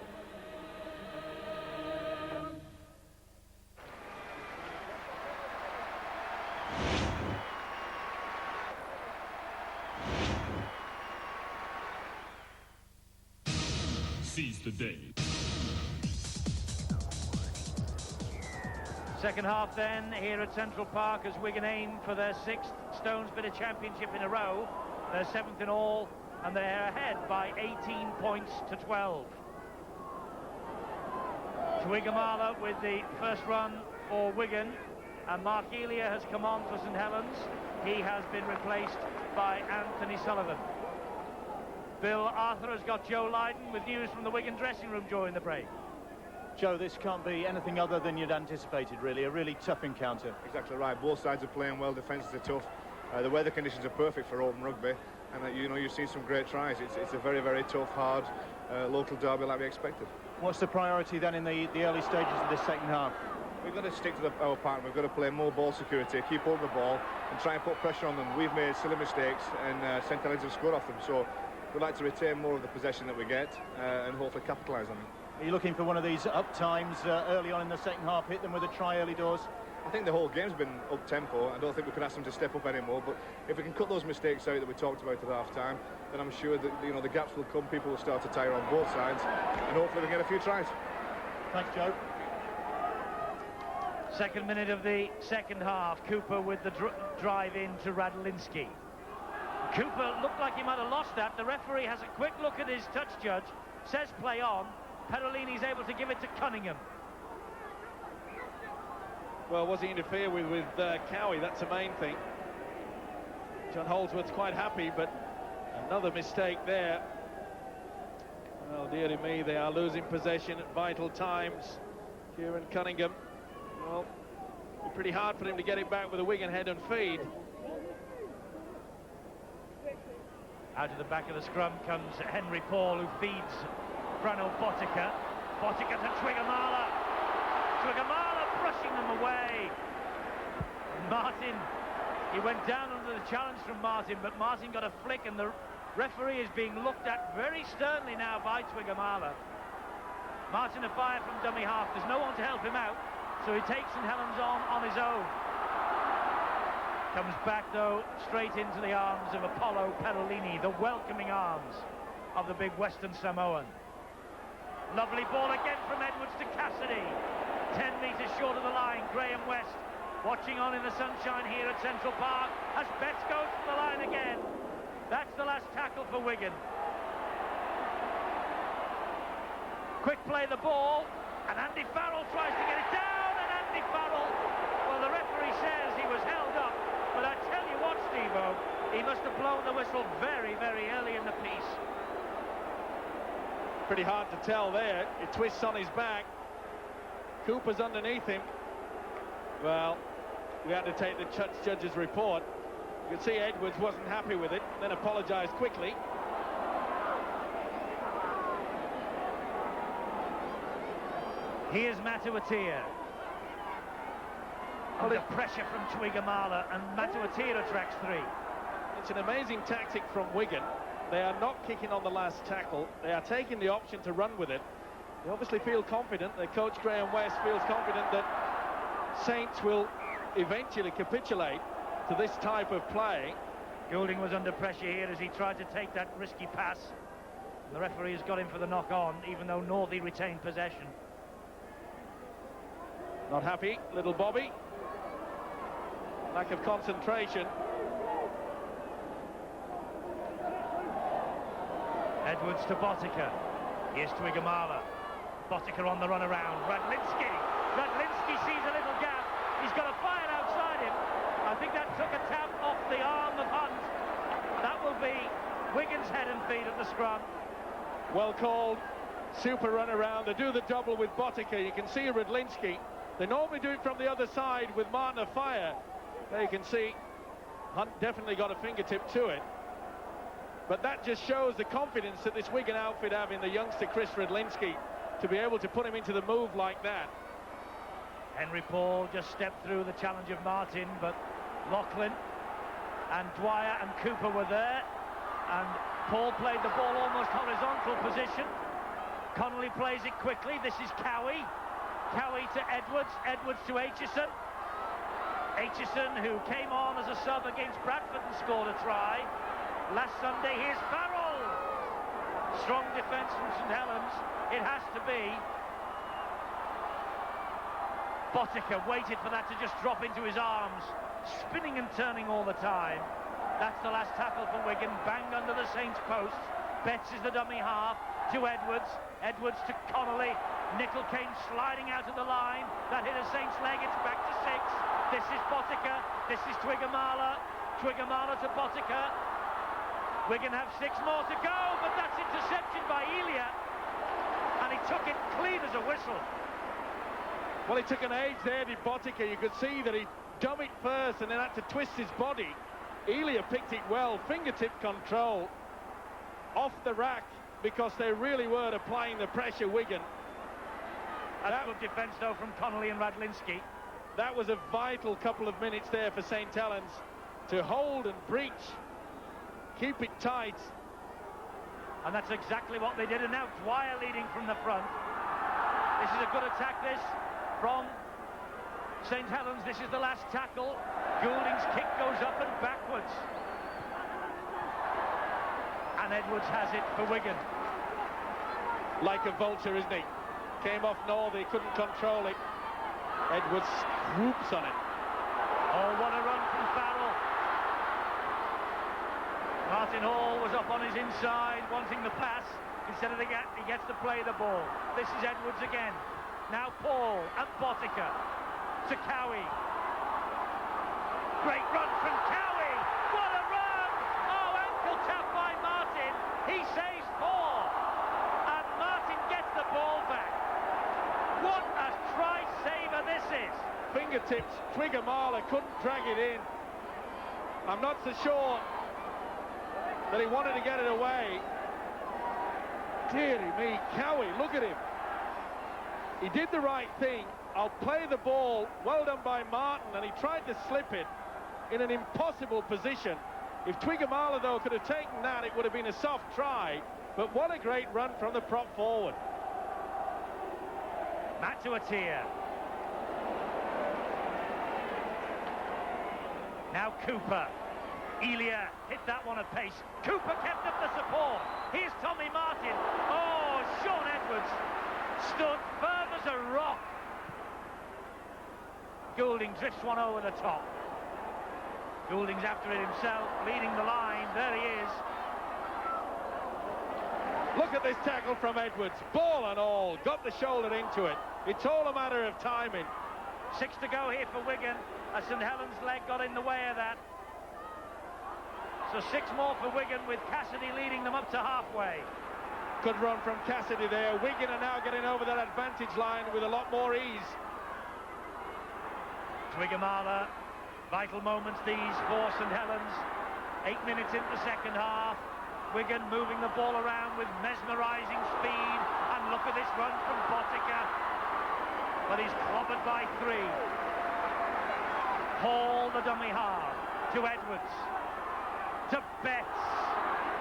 Seize the day. Second half then here at Central Park as Wigan aim for their 6th Stones Bit of Championship in a row, their 7th in all, and they're ahead by 18 points to 12. Twigamala with the first run for Wigan, and Mark Elia has come on for St Helens. He has been replaced by Anthony Sullivan. Bill Arthur has got Joe Lydon with news from the Wigan dressing room during the break. Joe, this can't be anything other than you'd anticipated, really. A really tough encounter. Exactly right. Both sides are playing well. Defences are tough. The weather conditions are perfect for open rugby, and you know, you've seen some great tries. It's a very, very tough, hard local derby like we expected. What's the priority then in the early stages of this second half? We've got to stick to our pattern. We've got to play more ball security, keep holding the ball, and try and put pressure on them. We've made silly mistakes, and St Helens have scored off them. So we'd like to retain more of the possession that we get, and hopefully capitalise on it. Are you looking for one of these up times early on in the second half, hit them with a try early doors? I think the whole game's been up-tempo. I don't think we can ask them to step up anymore, but if we can cut those mistakes out that we talked about at half-time, then I'm sure that, you know, the gaps will come, people will start to tire on both sides, and hopefully we get a few tries. Thanks, Joe. Second minute of the second half, Cooper with the drive in to Radlinski. Cooper looked like he might have lost that. The referee has a quick look at his touch judge, says play on. Perolini's able to give it to Cunningham. Well, was he interfered with Cowie? That's the main thing. John Holdsworth's quite happy, but another mistake there. Well, dear to me, they are losing possession at vital times. Kieran Cunningham, well, it'll be pretty hard for him to get it back with a Wigan head and feed. Out of the back of the scrum comes Henry Paul, who feeds Frano Botica. Botica to Twigamala. Twigamala brushing them away. Martin, he went down under the challenge from Martin, but Martin got a flick, and the referee is being looked at very sternly now by Twigamala. Martin a fire from dummy half. There's no one to help him out, so he takes St Helens on his own. Comes back, though, straight into the arms of Apollo Perolini, the welcoming arms of the big Western Samoan. Lovely ball again from Edwards to Cassidy. 10 metres short of the line. Graham West watching on in the sunshine here at Central Park as Betts goes to the line again. That's the last tackle for Wigan. Quick play the ball, and Andy Farrell tries to get it down, and Andy Farrell, well, the referee says he was held up, but I tell you what, Steve-O, he must have blown the whistle very, very early in the piece. Pretty hard to tell there. It twists on his back. Cooper's underneath him. Well, we had to take the judge's report. You could see Edwards wasn't happy with it, then apologised quickly. Here's Matuatia. Under pressure from Twigamala, and Matuatia attracts 3. It's an amazing tactic from Wigan. They are not kicking on the last tackle. They are taking the option to run with it. They obviously feel confident. Their coach Graham West feels confident that Saints will eventually capitulate to this type of play. Goulding was under pressure here as he tried to take that risky pass. The referee has got him for the knock-on, even though Northey retained possession. Not happy, little Bobby. Lack of concentration. Edwards to Botica. Here's Twigamala. Botica on the run around. Radlinski. Radlinski sees a little gap. He's got a fire outside him. I think that took a tap off the arm of Hunt. That will be Wigan's head and feet at the scrum. Well called. Super run around. They do the double with Botica. You can see Radlinski. They normally do it from the other side with Martin afire. There you can see Hunt definitely got a fingertip to it. But that just shows the confidence that this Wigan outfit have in the youngster Chris Radlinski. to be able to put him into the move like that. Henry Paul just stepped through the challenge of Martin, but Loughlin and Dwyer and Cooper were there, and Paul played the ball almost horizontal position. Connolly plays it quickly. This is Cowie. Cowie to Edwards. Edwards to Aitchison. Aitchison, who came on as a sub against Bradford and scored a try last Sunday. Here's Farrell. Strong defence from St Helens. It has to be. Botica waited for that to just drop into his arms, spinning and turning all the time. That's the last tackle for Wigan, banged under the Saints post. Betts is the dummy half to Edwards. Edwards to Connolly. Nickel came sliding out of the line. That hit a Saints leg. It's back to 6. This is Botica. This is Twiggamala. Twiggamala to Botica. Wigan have 6 more to go, but that's intercepted by Elia. And he took it clean as a whistle. Well, he took an age there, did Botica. You could see that he dummied first and then had to twist his body. Elia picked it well, fingertip control, off the rack, because they really were applying the pressure, Wigan. That's good defence, though, from Connolly and Radlinski. That was a vital couple of minutes there for St Helens to hold and breach, keep it tight. And that's exactly what they did. And now Dwyer leading from the front. This is a good attack, this, from St Helens. This is the last tackle. Goulding's kick goes up and backwards. And Edwards has it for Wigan. Like a vulture, isn't he? Came off Northey, couldn't control it. Edwards swoops on it. Oh, what a run from Farrell. Martin Hall was up on his inside, wanting the pass. Instead of he gets to play the ball. This is Edwards again. Now Paul and Botica to Cowie. Great run from Cowie. What a run! Oh, ankle tap by Martin. He saves 4. And Martin gets the ball back. What a try-saver this is. Fingertips, Twiggamala couldn't drag it in. I'm not so sure that he wanted to get it away. Deary me, Cowie, look at him. He did the right thing. I'll play the ball. Well done by Martin, and he tried to slip it in an impossible position. If Twiggamala, though, could have taken that, it would have been a soft try. But what a great run from the prop forward. Matuatia. Now Cooper. Elia hit that one at pace. Cooper kept up the support. Here's Tommy Martin. Oh, Sean Edwards stood firm as a rock. Goulding drifts one over the top. Goulding's after it himself, leading the line. There he is. Look at this tackle from Edwards. Ball and all. Got the shoulder into it. It's all a matter of timing. 6 to go here for Wigan, as St Helens' leg got in the way of that. So 6 more for Wigan, with Cassidy leading them up to halfway. Good run from Cassidy there. Wigan are now getting over that advantage line with a lot more ease. Twiggamala, vital moments these for St Helens. 8 minutes into the second half. Wigan moving the ball around with mesmerising speed. And look at this run from Botica. But he's clobbered by 3. Hall, the dummy half, to Edwards. To Betts.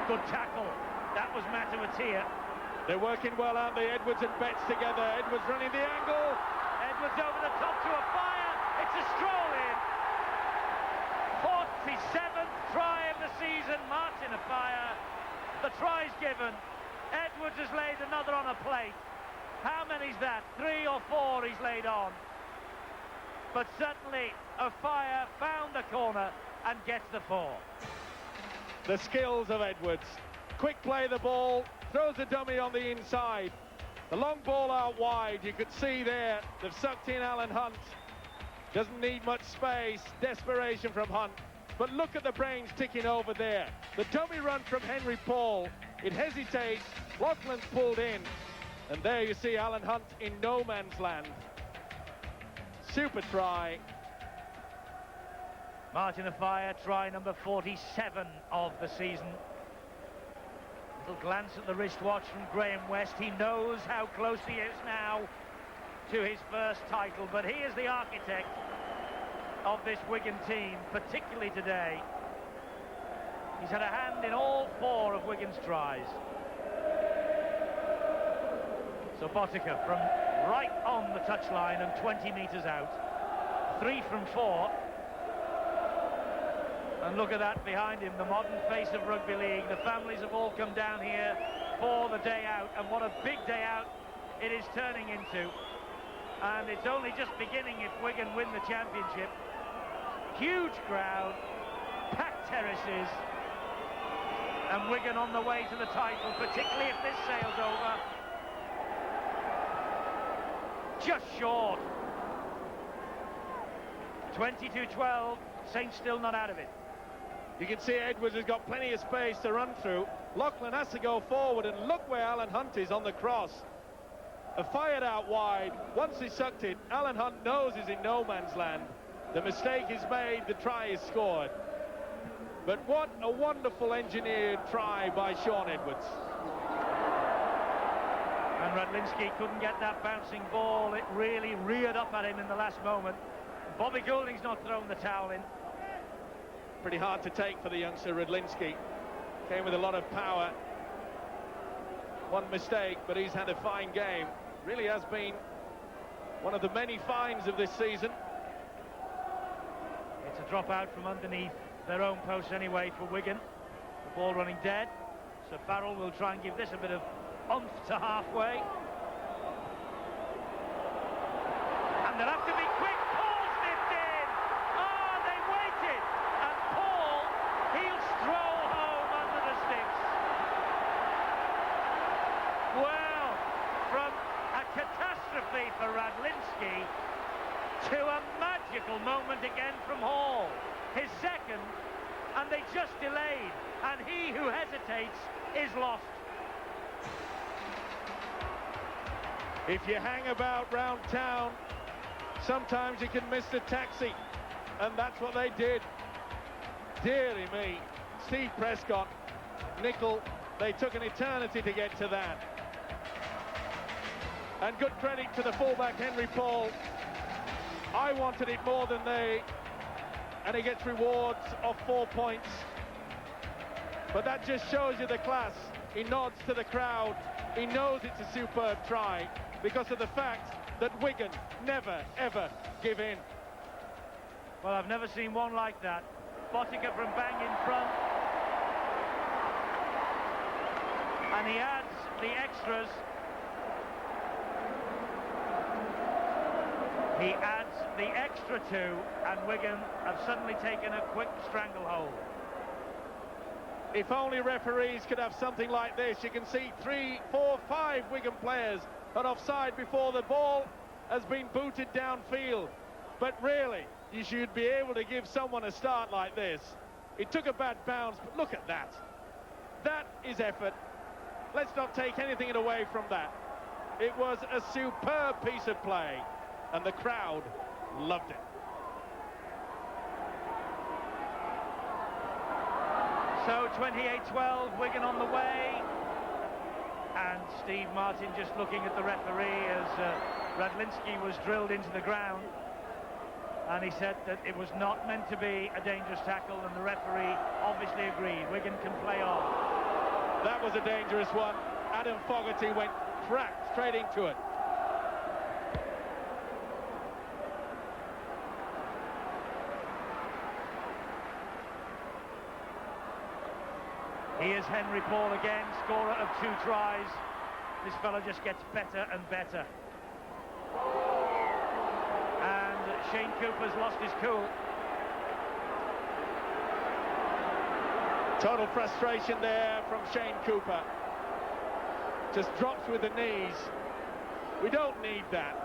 Good tackle. That was Matuatia. They're working well, aren't they? Edwards and Betts together. Edwards running the angle. Edwards over the top to a fire. It's a stroll in. 47th try of the season. Martin a fire. The try's given. Edwards has laid another on a plate. How many's that? 3 or 4 he's laid on. But certainly a fire found the corner and gets the 4. The skills of Edwards. Quick play the ball, throws a dummy on the inside. The long ball out wide, you could see there, they've sucked in Alan Hunt. Doesn't need much space, desperation from Hunt. But look at the brains ticking over there. The dummy run from Henry Paul, it hesitates, Loughlin's pulled in. And there you see Alan Hunt in no man's land. Super try. Martin Afire, try number 47 of the season. Little glance at the wristwatch from Graham West. He knows how close he is now to his first title, but he is the architect of this Wigan team, particularly today. He's had a hand in all 4 of Wigan's tries. So Botica from right on the touchline and 20 metres out. 3 from 4. And look at that behind him, the modern face of rugby league. The families have all come down here for the day out, and what a big day out it is turning into. And it's only just beginning if Wigan win the championship. Huge crowd, packed terraces, and Wigan on the way to the title, particularly if this sails over. Just short. 22-12, Saints still not out of it. You can see Edwards has got plenty of space to run through. Loughlin has to go forward, and look where Alan Hunt is on the cross. Fired out wide. Once he sucked it, Alan Hunt knows he's in no man's land. The mistake is made, the try is scored. But what a wonderful engineered try by Sean Edwards. And Radlinski couldn't get that bouncing ball. It really reared up at him in the last moment. Bobby Goulding's not thrown the towel in. Pretty hard to take for the youngster Radlinski. Came with a lot of power. One mistake, but he's had a fine game. Really has been one of the many finds of this season. It's a drop out from underneath their own post anyway for Wigan. The ball running dead. So Farrell will try and give this a bit of oomph to halfway. And they'll have to be quick. Paul sniffed in. Oh, they waited. And Paul, he'll stroll home under the sticks. Well, from a catastrophe for Radlinski to a magical moment again from Hall. His second, and they just delayed. And he who hesitates is lost. If you hang about round town, sometimes you can miss the taxi, and that's what they did. Deary me, Steve Prescott, nickel, they took an eternity to get to that. And good credit to the fullback Henry Paul. I wanted it more than they, and he gets rewards of 4 points. But that just shows you the class. He nods to the crowd. He knows it's a superb try because of the fact that Wigan never, ever give in. Well, I've never seen one like that. Botica from bang in front. And he adds the extras. He adds the extra 2, and Wigan have suddenly taken a quick stranglehold. If only referees could have something like this. You can see 3, 4, 5 Wigan players are offside before the ball has been booted downfield. But really, you should be able to give someone a start like this. It took a bad bounce, but look at that. That is effort. Let's not take anything away from that. It was a superb piece of play, and the crowd loved it. So 28-12, Wigan on the way. And Steve Martin just looking at the referee as Radlinski was drilled into the ground. And he said that it was not meant to be a dangerous tackle, and the referee obviously agreed. Wigan can play on. That was a dangerous one. Adam Fogarty went crack straight into it. Here's Henry Paul again, scorer of 2 tries. This fella just gets better and better. And Shane Cooper's lost his cool. Total frustration there from Shane Cooper. Just drops with the knees. We don't need that.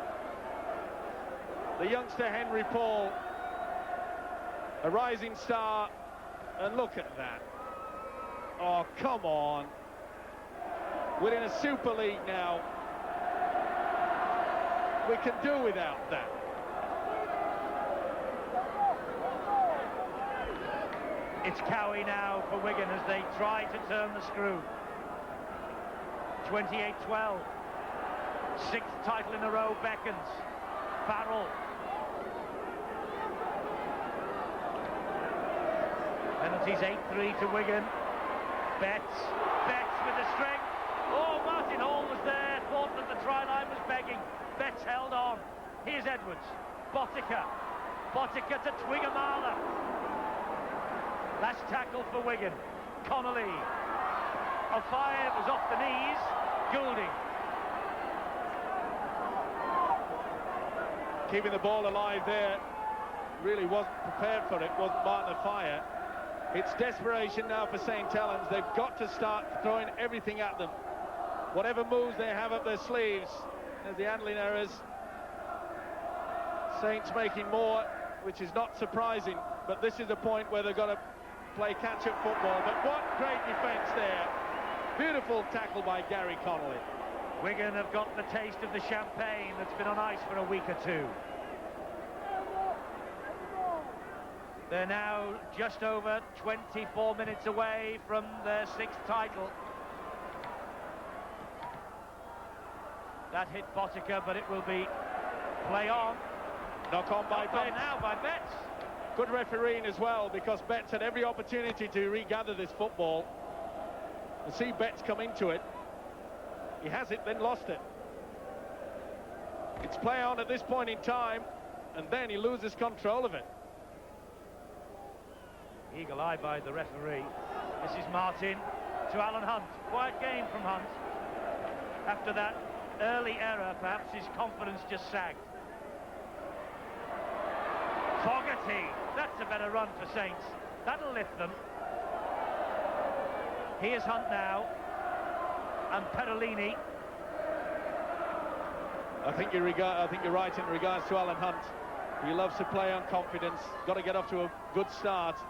The youngster Henry Paul, a rising star, and look at that. Oh, come on. We're in a Super League now. We can do without that. It's Cowie now for Wigan as they try to turn the screw. 28-12. Sixth title in a row beckons. Farrell. Penalties 8-3 to Wigan. Betts with the strength. Oh, Martin Hall was there, thought that the try line was begging. Betts held on. Here's Edwards. Botica to Twigamala. Last tackle for Wigan. Connolly. O'Fire was off the knees. Goulding. Keeping the ball alive there. Really wasn't prepared for it, wasn't Martin O'Fire. It's desperation now for St. Helens. They've got to start throwing everything at them. Whatever moves they have up their sleeves. There's the handling errors. Saints making more, which is not surprising, but this is a point where they've got to play catch-up football. But what great defence there. Beautiful tackle by Gary Connolly. Wigan have got the taste of the champagne that's been on ice for a week or two. They're now just over 24 minutes away from their sixth title. That hit Botica, but it will be play on. Knock on by Betts. Now by Betts. Good refereeing as well, because Betts had every opportunity to regather this football. And see Betts come into it. He has it, then lost it. It's play on at this point in time, and then he loses control of it. Eagle eye by the referee. This is Martin to Alan Hunt. Quiet game from Hunt. After that early error, perhaps his confidence just sagged. Fogarty. That's a better run for Saints. That'll lift them. Here's Hunt now. And Perolini. I think you're right in regards to Alan Hunt. He loves to play on confidence. Got to get off to a good start.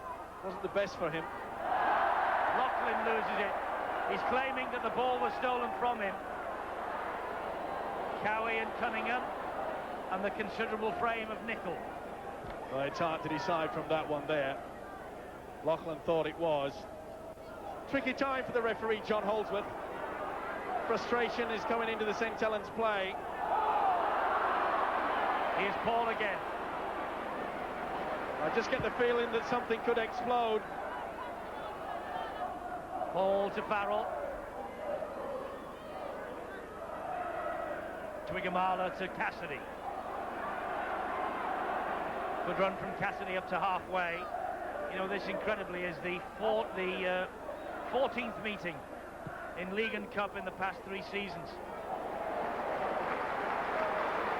Wasn't the best for him. Loughlin loses it. He's claiming that the ball was stolen from him. Cowie and Cunningham, and the considerable frame of Nicol. Well, it's hard to decide from that one there. Loughlin thought it was. Tricky time for the referee, John Holdsworth. Frustration is coming into the St. Helens play. Here's Paul again. I just get the feeling that something could explode. Paul to Farrell. Twigamala to Cassidy. Good run from Cassidy up to halfway. You know, this incredibly is the 14th meeting in League and Cup in the past 3 seasons.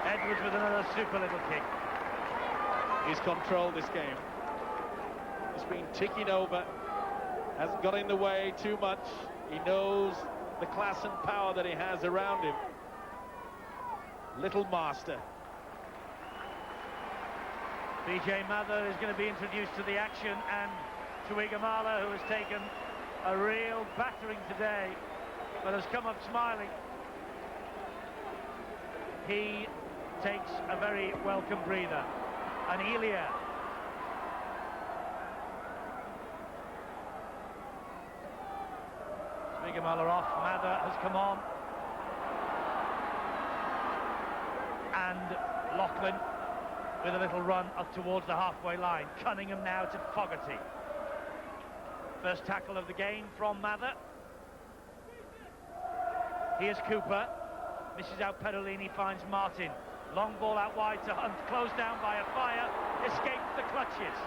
Edwards with another super little kick. He's controlled this game. He's been ticking over. Hasn't got in the way too much. He knows the class and power that he has around him. Little master. BJ Mather is going to be introduced to the action, and Twigamala, who has taken a real battering today, but has come up smiling. He takes a very welcome breather. And Elia. Twigamala off, Mather has come on. And Loughlin with a little run up towards the halfway line. Cunningham now to Fogarty. First tackle of the game from Mather. Here's Cooper. Misses out Perolini, finds Martin. Long ball out wide to Hunt, closed down by O'Fire, escapes the clutches.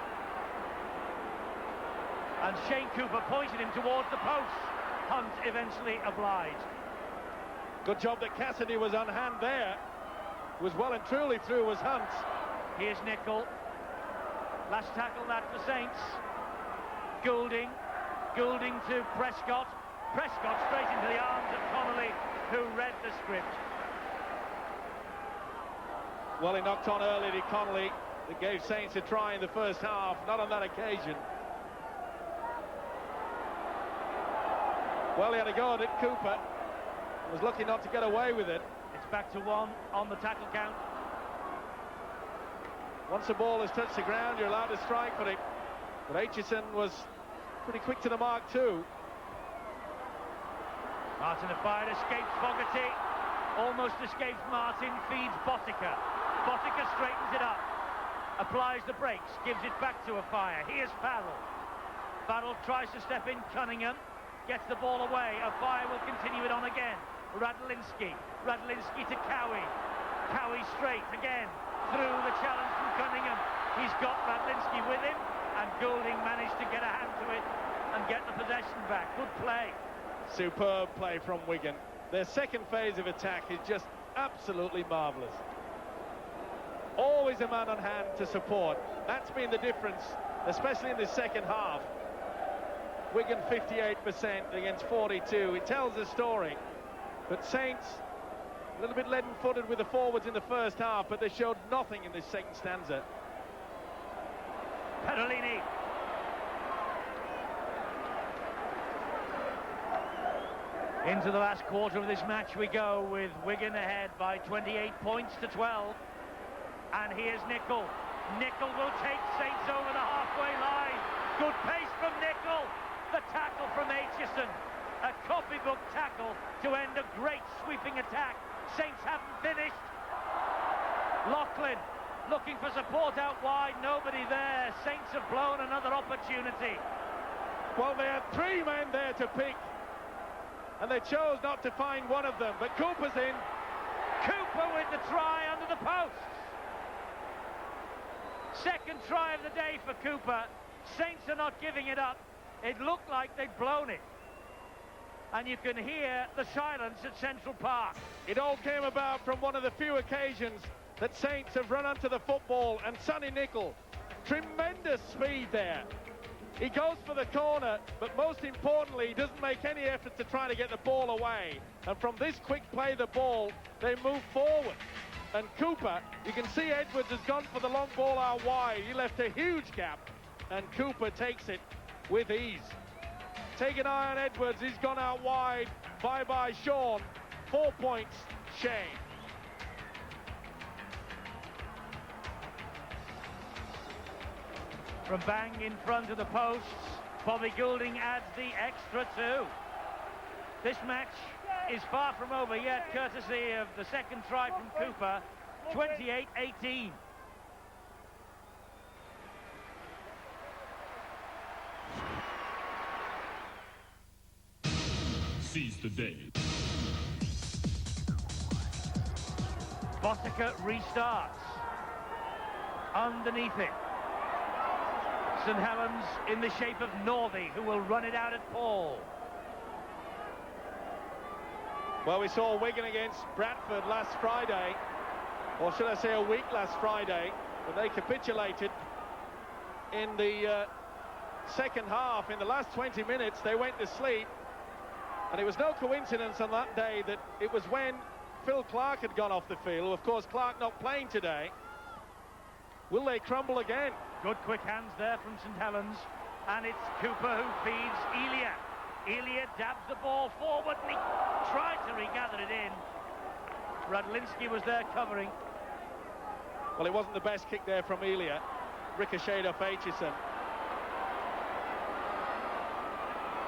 And Shane Cooper pointed him towards the post. Hunt eventually obliged. Good job that Cassidy was on hand there. Was well and truly through was Hunt. Here's Nicol. Last tackle that for Saints. Goulding to Prescott. Prescott straight into the arms of Connolly, who read the script. Well, he knocked on early to Connolly. That gave Saints a try in the first half. Not on that occasion. Well, he had a go at it, Cooper. Was lucky not to get away with it. It's back to 1 on the tackle count. Once the ball has touched the ground, you're allowed to strike for it. But Aitchison was pretty quick to the mark too. Martin Afire escapes Fogarty, almost escapes Martin, feeds Botica. Botica straightens it up, applies the brakes, gives it back to Afire. Here's Farrell. Farrell tries to step in, Cunningham gets the ball away. Afire will continue it on again. Radlinski to Cowie. Cowie straight again, through the challenge from Cunningham. He's got Radlinski with him, and Goulding managed to get a hand to it and get the possession back. Good play. Superb play from Wigan. Their second phase of attack is just absolutely marvellous. Always a man on hand to support. That's been the difference, especially in the second half. Wigan 58% against 42. It tells a story. But Saints, a little bit leaden-footed with the forwards in the first half, but they showed nothing in this second stanza. Perolini. Into the last quarter of this match we go, with Wigan ahead by 28 points to 12. And here's Nicol. Nicol will take Saints over the halfway line. Good pace from Nicol. The tackle from Aitchison. A copybook tackle to end a great sweeping attack. Saints haven't finished. Loughlin looking for support out wide. Nobody there. Saints have blown another opportunity. Well, they had three men there to pick, and they chose not to find one of them. But Cooper's in. Cooper with the try under the posts. Second try of the day for Cooper. Saints are not giving it up. It looked like they'd blown it. And you can hear the silence at Central Park. It all came about from one of the few occasions that Saints have run onto the football, and Sonny Nicol, tremendous speed there. He goes for the corner, but most importantly, he doesn't make any effort to try to get the ball away. And from this quick play the ball, they move forward. And Cooper, you can see Edwards has gone for the long ball out wide. He left a huge gap, and Cooper takes it with ease. Take an eye on Edwards. He's gone out wide. Bye-bye, Sean. 4 points, Shane. From bang in front of the posts, Bobby Goulding adds the extra 2. This match is far from over yet, courtesy of the second try from Cooper. 28-18. Seize the day. Botica restarts. Underneath it, St Helens in the shape of Northey, who will run it out at Paul. Well, we saw Wigan against Bradford last Friday, or should I say a week last Friday, when they capitulated in the second half. In the last 20 minutes, they went to sleep. And it was no coincidence on that day that it was when Phil Clark had gone off the field. Of course, Clark not playing today. Will they crumble again? Good quick hands there from St Helens. And it's Cooper who feeds Elia. Elia dabs the ball forward and he tried to regather it in. Radlinski was there covering. Well, it wasn't the best kick there from Elia. Ricocheted off Aitchison.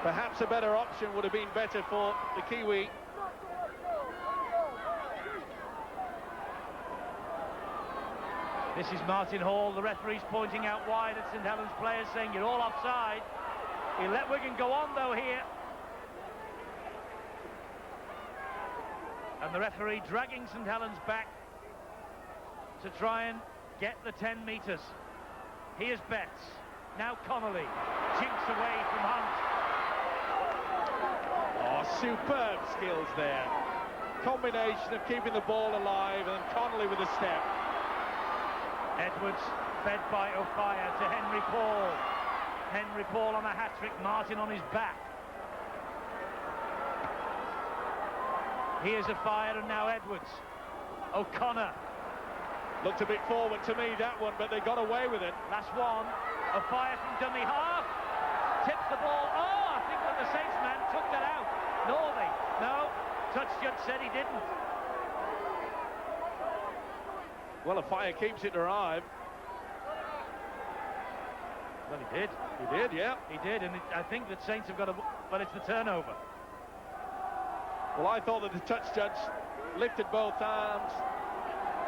Perhaps a better option would have been better for the Kiwi. This is Martin Hall. The referee's pointing out wide at St Helens players, saying you're all offside. He let Wigan go on though here. And the referee dragging St Helens back to try and get the 10 metres. Here's Betts. Now Connolly. Jinks away from Hunt. Superb skills there. Combination of keeping the ball alive and Connolly with a step. Edwards fed by O'Fire to Henry Paul. Henry Paul on a hat-trick, Martin on his back. Here's O'Fire and now Edwards. O'Connor. Looked a bit forward to me, that one, but they got away with it. Last one. O'Fire from dummy half. Tips the ball. Oh, I think that the Saints man took that out. Northey. No. Touch judge said he didn't. Well, O'Fire keeps it alive. Well, he did. He did, yeah. He did, and I think that Saints have got a... Well, it's the turnover. Well, I thought that the touch judge lifted both arms,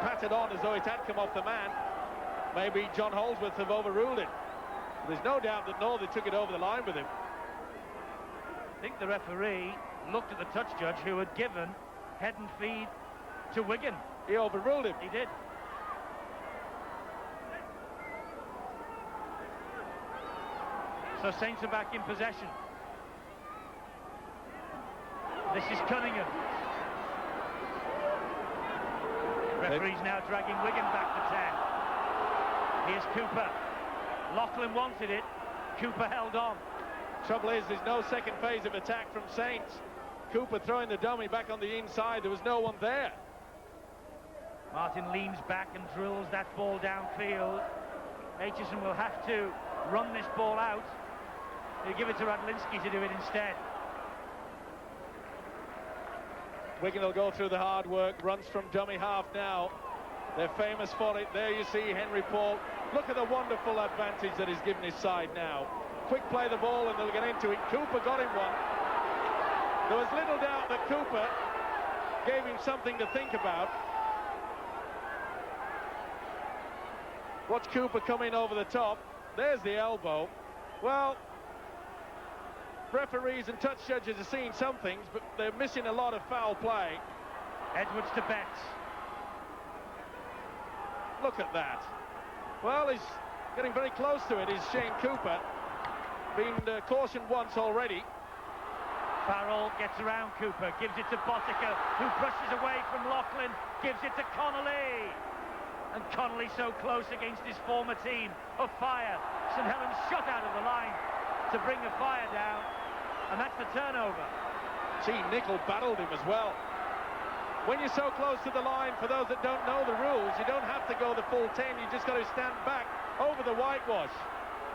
patted on as though it had come off the man. Maybe John Holdsworth have overruled it. There's no doubt that Northey took it over the line with him. I think the referee looked at the touch judge who had given head and feed to Wigan. He overruled him. He did. So Saints are back in possession. This is Cunningham. Referee's now dragging Wigan back to 10. Here's Cooper. Loughlin wanted it. Cooper held on. Trouble is, there's no second phase of attack from Saints. Cooper throwing the dummy back on the inside. There was no one there. Martin leans back and drills that ball downfield. Aitchison will have to run this ball out. He'll give it to Radlinski to do it instead. Wigan will go through the hard work. Runs from dummy half now. They're famous for it. There you see Henry Paul. Look at the wonderful advantage that he's given his side now. Quick play the ball and they'll get into it. Cooper got him one. There was little doubt that Cooper gave him something to think about. Watch Cooper come in over the top. There's the elbow. Well, referees and touch judges are seeing some things, but they're missing a lot of foul play. Edwards to Betts. Look at that. Well, he's getting very close to it, is Shane Cooper. Been cautioned once already. Farrell gets around Cooper, gives it to Botica, who brushes away from Loughlin, gives it to Connolly. And Connolly so close against his former team of Fire. St Helens shot out of the line to bring the Fire down, and that's the turnover. See, Nicol battled him as well. When you're so close to the line, for those that don't know the rules, you don't have to go the full 10, you just got to stand back over the whitewash.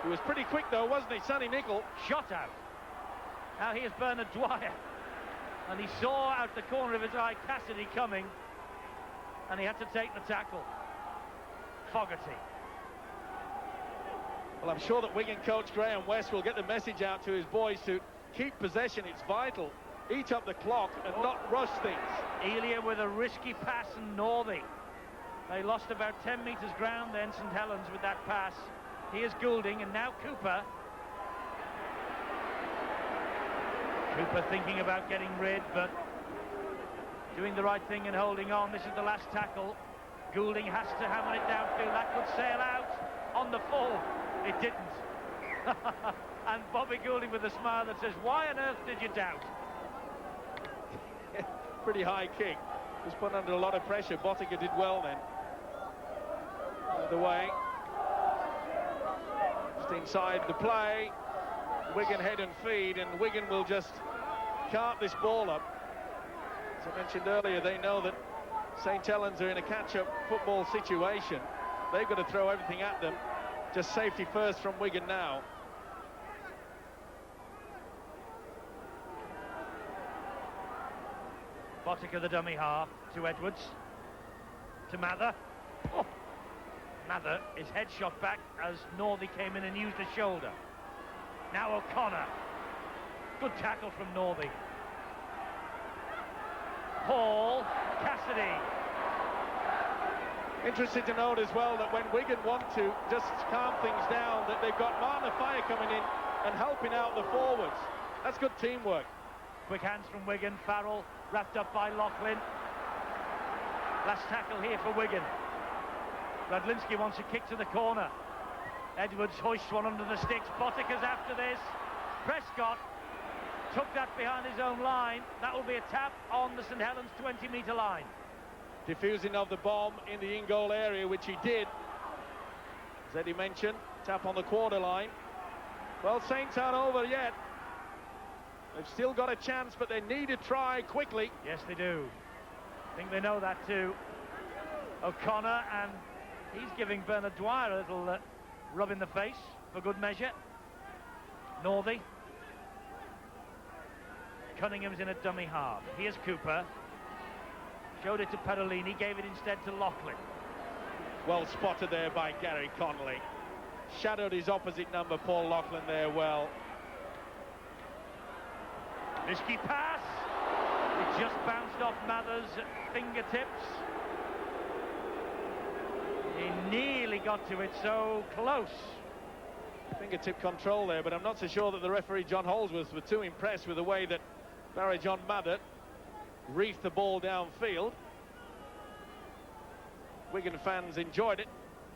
He was pretty quick though, wasn't he, Sonny Nicol? Shot out. Now here's Bernard Dwyer, and he saw out the corner of his eye Cassidy coming, and he had to take the tackle. Fogarty. Well, I'm sure that Wigan coach Graham West will get the message out to his boys to keep possession. It's vital. Eat up the clock and not rush things. Elia with a risky pass and Northey. They lost about 10 metres ground then, St Helens, with that pass. Here's Goulding, and now Cooper. Cooper thinking about getting rid, but doing the right thing and holding on. This is the last tackle. Goulding has to hammer it downfield. That could sail out on the full. It didn't. And Bobby Goulding with a smile that says, why on earth did you doubt? Pretty high kick. Was put under a lot of pressure. Botica did well then. Either way. Just inside the play. Wigan head and feed, and Wigan will just cart this ball up. As I mentioned earlier, they know that St Helens are in a catch-up football situation. They've got to throw everything at them. Just safety first from Wigan now. Botica the dummy half to Edwards, to Mather. Oh. Mather, his head shot back as Northey came in and used the shoulder. Now O'Connor. Good tackle from Northey. Paul, Cassidy. Interesting to note as well that when Wigan want to just calm things down, that they've got Martin Fire coming in and helping out the forwards. That's good teamwork. Quick hands from Wigan. Farrell wrapped up by Loughlin. Last tackle here for Wigan. Radlinski wants a kick to the corner. Edwards hoists one under the sticks. Botica's after this. Prescott took that behind his own line. That will be a tap on the St Helens 20-metre line. Diffusing of the bomb in the in-goal area, which he did. As Eddie mentioned, tap on the quarter line. Well, Saints aren't over yet. They've still got a chance, but they need to try quickly. Yes, they do. I think they know that too. O'Connor, and he's giving Bernard Dwyer a little rub in the face for good measure. Northey. Cunningham's in a dummy half. Here's Cooper. Showed it to Perolini, gave it instead to Loughlin. Well spotted there by Gary Connolly. Shadowed his opposite number, Paul Loughlin, there well. Risky pass. He Just bounced off Mather's fingertips. He nearly got to it, so close. Fingertip control there, but I'm not so sure that the referee John Holdsworth was too impressed with the way that Barry John Mather reefed the ball downfield. Wigan fans enjoyed it,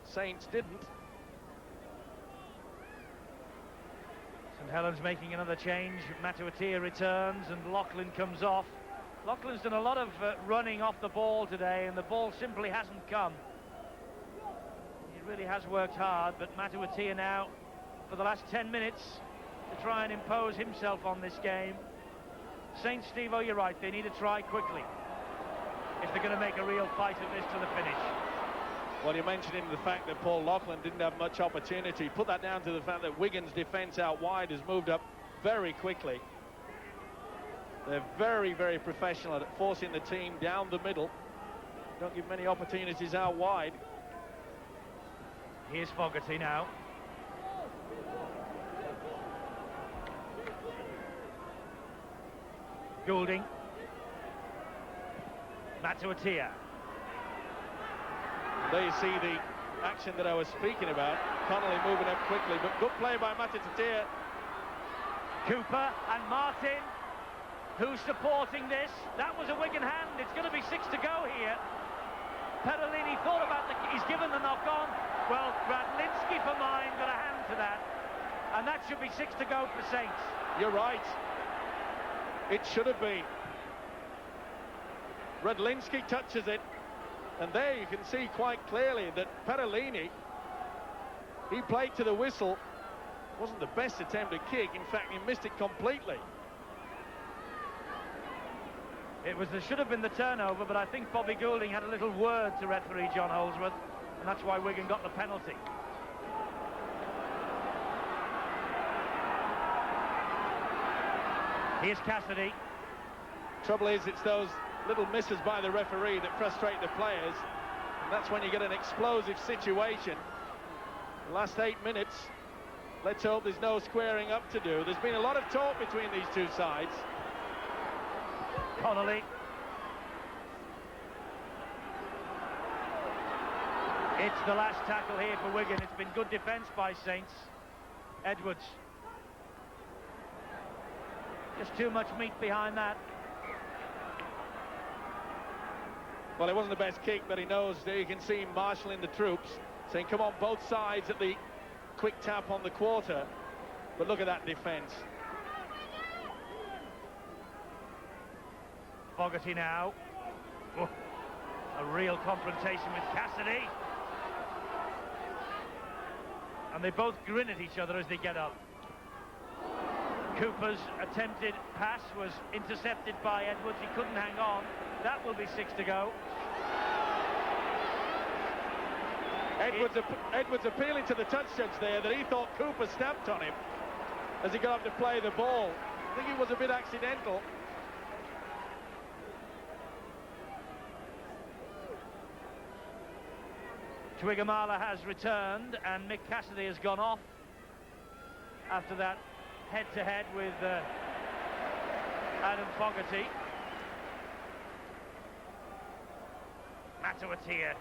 Saints didn't. St Helens making another change. Matuatia returns and Loughlin comes off. Loughlin's done a lot of running off the ball today, and the ball simply hasn't come. He really has worked hard, but Matuatia now, for the last 10 minutes, to try and impose himself on this game. Saints, Steve-O, you're right, they need to try quickly if they're going to make a real fight of this to the finish. Well, you're mentioning the fact that Paul Loughlin didn't have much opportunity. Put that down to the fact that Wigan's defence out wide has moved up very quickly. They're very, very professional at forcing the team down the middle. Don't give many opportunities out wide. Here's Fogarty now. Goulding. Matuatia. There you see the action that I was speaking about. Connolly moving up quickly, but good play by Matuatia. Cooper and Martin, who's supporting this. That was a Wigan hand. It's going to be 6 to go here. Perellini thought about he's given the knock on. Well, Radlinski for mine got a hand to that, and that should be 6 to go for Saints. You're right. It should have been. Radlinski touches it, and there you can see quite clearly that Perellini, he played to the whistle. Wasn't the best attempt at kick. In fact, he missed it completely. There should have been the turnover, but I think Bobby Goulding had a little word to referee John Holdsworth, and that's why Wigan got the penalty. Here's Cassidy. Trouble is, it's those little misses by the referee that frustrate the players, and that's when you get an explosive situation. The last 8 minutes, let's hope there's no squaring up to do. There's been a lot of talk between these two sides. Connolly. It's the last tackle here for Wigan. It's been good defence by Saints. Edwards. Just too much meat behind that. Well, it wasn't the best kick, but he knows. There you can see him marshalling the troops, saying, come on, both sides at the quick tap on the quarter. But look at that defence. Fogarty now. Oh, a real confrontation with Cassidy. And they both grin at each other as they get up. Cooper's attempted pass was intercepted by Edwards. He couldn't hang on. That will be 6 to go. Edwards appealing to the touch judge there that he thought Cooper stepped on him as he got up to play the ball. I think it was a bit accidental. Twigamala has returned and Mick Cassidy has gone off after that head-to-head with Adam Fogarty. Matuatia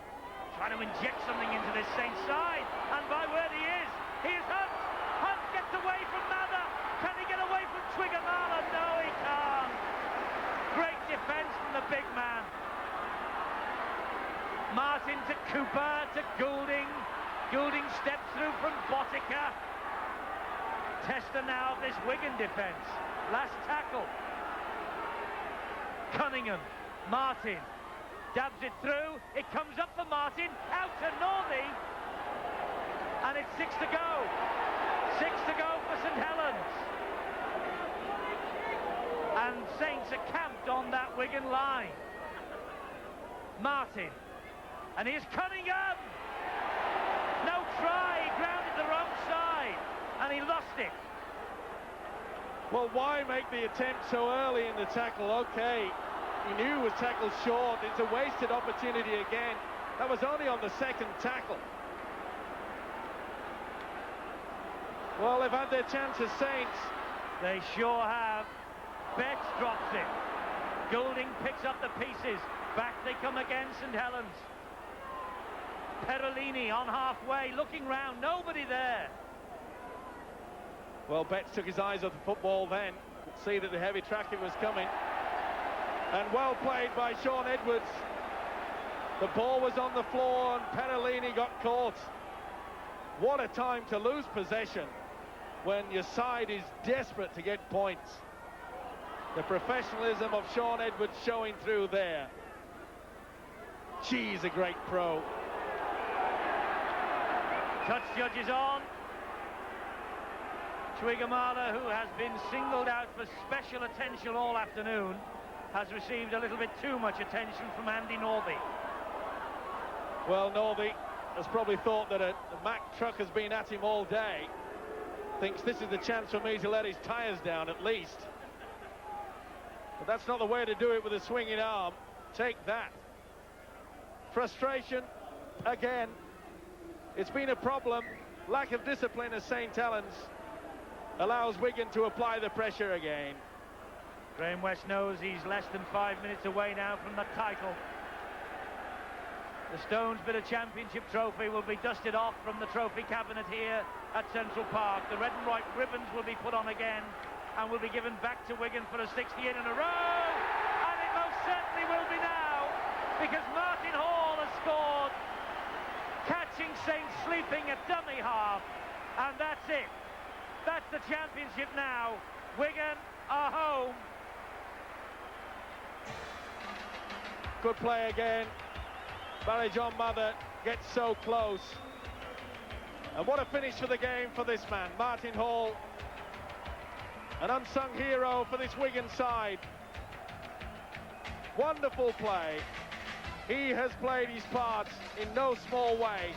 trying to inject something into this Saints side, and by where he is, here's Hunt. Hunt gets away from Mather. Can he get away from Twigamala? No, he can't. Great defence from the big man. Martin to Cooper to Goulding. Goulding steps through from Botica. Tester now of this Wigan defence. Last tackle. Cunningham. Martin. Dabs it through. It comes up for Martin. Out to Northey. And it's 6 to go. 6 to go for St Helens. And Saints are camped on that Wigan line. Martin. And here's Cunningham. No try. He grounded the wrong side. And he lost it. Well, why make the attempt so early in the tackle? Okay, he knew he was tackled short. It's a wasted opportunity again. That was only on the second tackle. Well, they've had their chances, Saints. They sure have. Betts drops it. Goulding picks up the pieces. Back they come again, St Helens. Perolini on halfway, looking round, nobody there. Well, Betts took his eyes off the football then. Could see that the heavy traffic was coming. And well played by Sean Edwards. The ball was on the floor and Perolini got caught. What a time to lose possession when your side is desperate to get points. The professionalism of Sean Edwards showing through there. He's a great pro. Touch judges on. Twigamala, who has been singled out for special attention all afternoon, has received a little bit too much attention from Andy Northey. Well, Northey has probably thought that a Mack truck has been at him all day. Thinks this is the chance for me to let his tyres down at least. But that's not the way to do it with a swinging arm. Take that. Frustration again. It's been a problem. Lack of discipline as St Helens allows Wigan to apply the pressure again. Graham West knows he's less than 5 minutes away now from the title. The Stones bit of championship trophy will be dusted off from the trophy cabinet here at Central Park. The red and white ribbons will be put on again and will be given back to Wigan for a 60th in a row. And it most certainly will be now, because Martin Hall has scored, catching Saints sleeping at dummy half. And that's it. That's the championship now. Wigan are home. Good play again. Barry John Mather gets so close. And what a finish for the game for this man, Martin Hall. An unsung hero for this Wigan side. Wonderful play. He has played his part in no small way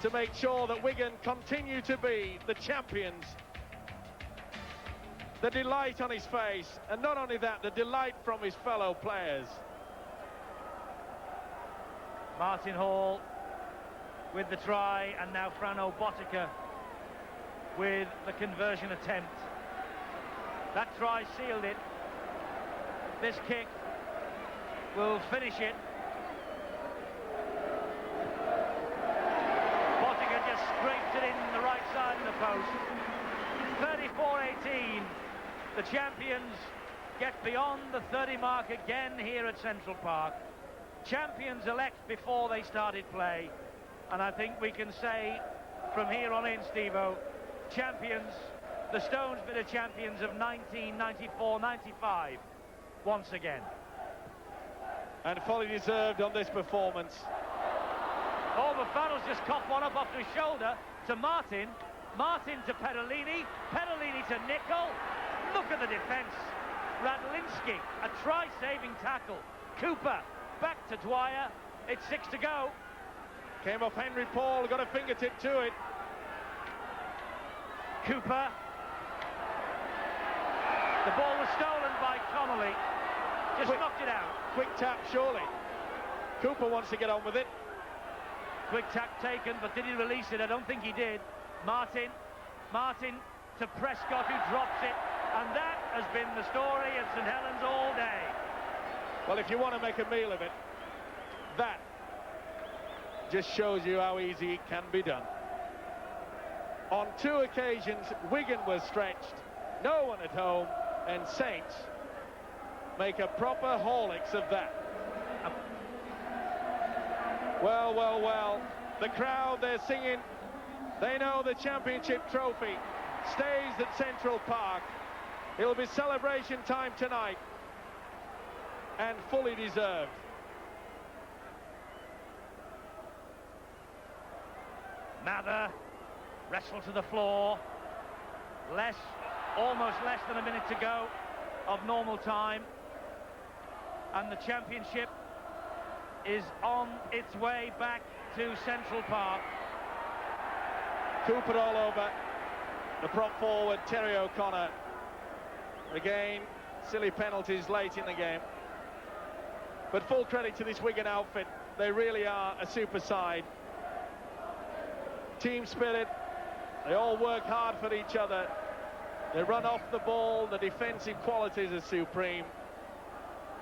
to make sure that Wigan continue to be the champions. The delight on his face, and not only that, the delight from his fellow players. Martin Hall with the try, and now Frano Botica with the conversion attempt. That try sealed it. This kick will finish it. Botica just scraped it in the right side of the post. 34-18. The champions get beyond the 30 mark again here at Central Park. Champions elect before they started play, and I think we can say from here on in, Steve-O, champions, the Stones been the champions of 1994-95 once again. And fully deserved on this performance. Oh, McFadden's just coughed one up off his shoulder to Martin. Martin to Perolini. Perolini to Nicol. Look at the defence. Radlinski, a try-saving tackle. Cooper back to Dwyer. It's 6 to go. Came off Henry Paul, got a fingertip to it. Cooper. The ball was stolen by Connolly. Just knocked it out. Quick tap, surely. Cooper wants to get on with it. Quick tap taken, but did he release it? I don't think he did. Martin to Prescott, who drops it. And that has been the story of St Helens all day. Well, if you want to make a meal of it, that just shows you how easy it can be done. On 2 occasions, Wigan was stretched, no one at home, and Saints make a proper Horlicks of that. Well, well, well, the crowd, they're singing. They know the championship trophy stays at Central Park. It'll be celebration time tonight, and fully deserved. Mather, wrestle to the floor. Almost less than a minute to go of normal time. And the championship is on its way back to Central Park. Cooper all over the prop forward, Terry O'Connor. Again, silly penalties late in the game. But full credit to this Wigan outfit. They really are a super side. Team spirit. They all work hard for each other. They run off the ball. The defensive qualities are supreme.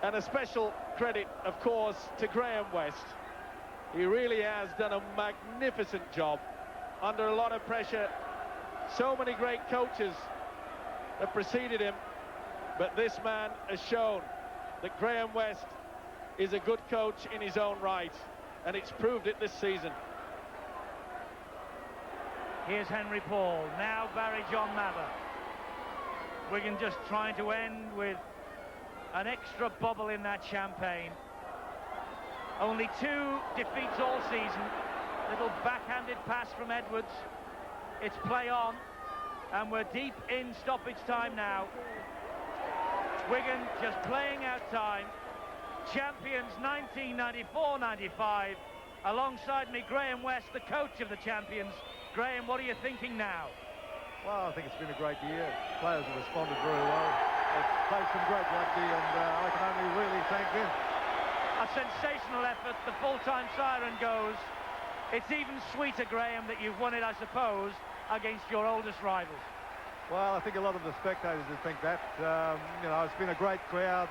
And a special credit, of course, to Graham West. He really has done a magnificent job under a lot of pressure. So many great coaches have preceded him, but this man has shown that Graham West is a good coach in his own right, and it's proved it this season. Here's Henry Paul, now Barry John Mather. Wigan just trying to end with an extra bubble in that champagne. Only 2 defeats all season. Little backhanded pass from Edwards. It's play on, and we're deep in stoppage time now. Wigan just playing out time. Champions 1994-95. Alongside me, Graham West, the coach of the champions. Graham, what are you thinking now? Well, I think it's been a great year. Players have responded very well. They've played some great rugby, and I can only really thank them. A sensational effort. The full-time siren goes. It's even sweeter, Graham, that you've won it, I suppose, against your oldest rivals. Well, I think a lot of the spectators would think that. You know, it's been a great crowd.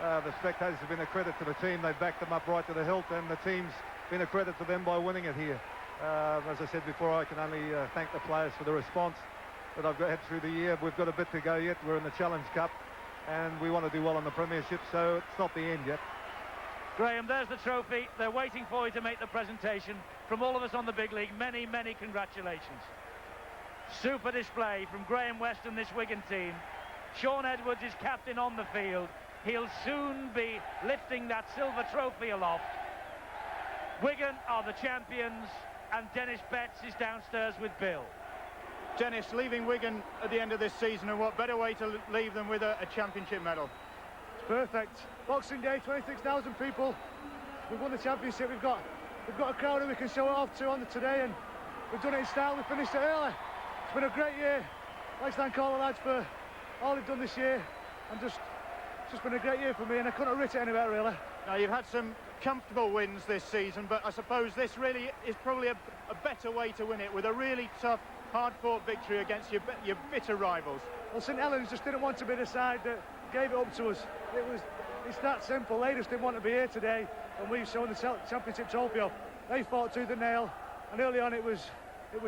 The spectators have been a credit to the team. They've backed them up right to the hilt, and the team's been a credit to them by winning it here. As I said before, I can only thank the players for the response that I've had through the year. We've got a bit to go yet. We're in the Challenge Cup, and we want to do well in the Premiership, so it's not the end yet. Graham, there's the trophy. They're waiting for you to make the presentation. From all of us on the big league, many, many congratulations. Super display from Graham West and this Wigan team. Sean Edwards is captain on the field. He'll soon be lifting that silver trophy aloft. Wigan are the champions, and Dennis Betts is downstairs with Bill. Dennis, leaving Wigan at the end of this season, and what better way to leave them with a championship medal? It's perfect. Boxing Day, 26,000 people. We've won the championship. We've got a crowd who we can show it off to on today, and we've done it in style. We finished it early. It's been a great year. I'd like to thank all the lads for all they've done this year, and it's just been a great year for me, and I couldn't have written it any better, really. Now, you've had some comfortable wins this season, but I suppose this really is probably a better way to win it, with a really tough, hard-fought victory against your bitter rivals. Well, St Helens just didn't want to be the side that gave it up to us. It's that simple. They just didn't want to be here today, and we've shown the championship trophy off. They fought tooth and nail, and early on it was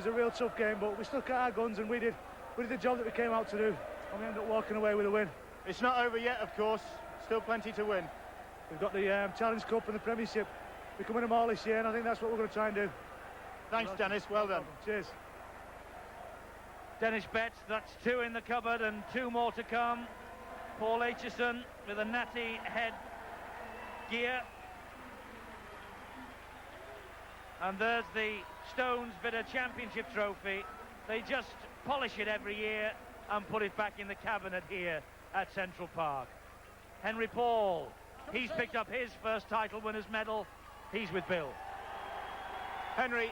a real tough game, but we stuck at our guns, and we did the job that we came out to do, and we ended up walking away with a win. It's not over yet, of course. Still plenty to win. We've got the Challenge Cup and the Premiership. We can win them all this year, and I think that's what we're going to try and do. Thanks, Dennis. Well done. Cheers. Dennis Betts, that's 2 in the cupboard and 2 more to come. Paul Aitchison with a natty head gear. And there's the Stones Bidder Championship trophy. They just polish it every year and put it back in the cabinet here at Central Park. Henry Paul, he's picked up his first title winner's medal. He's with Bill. Henry,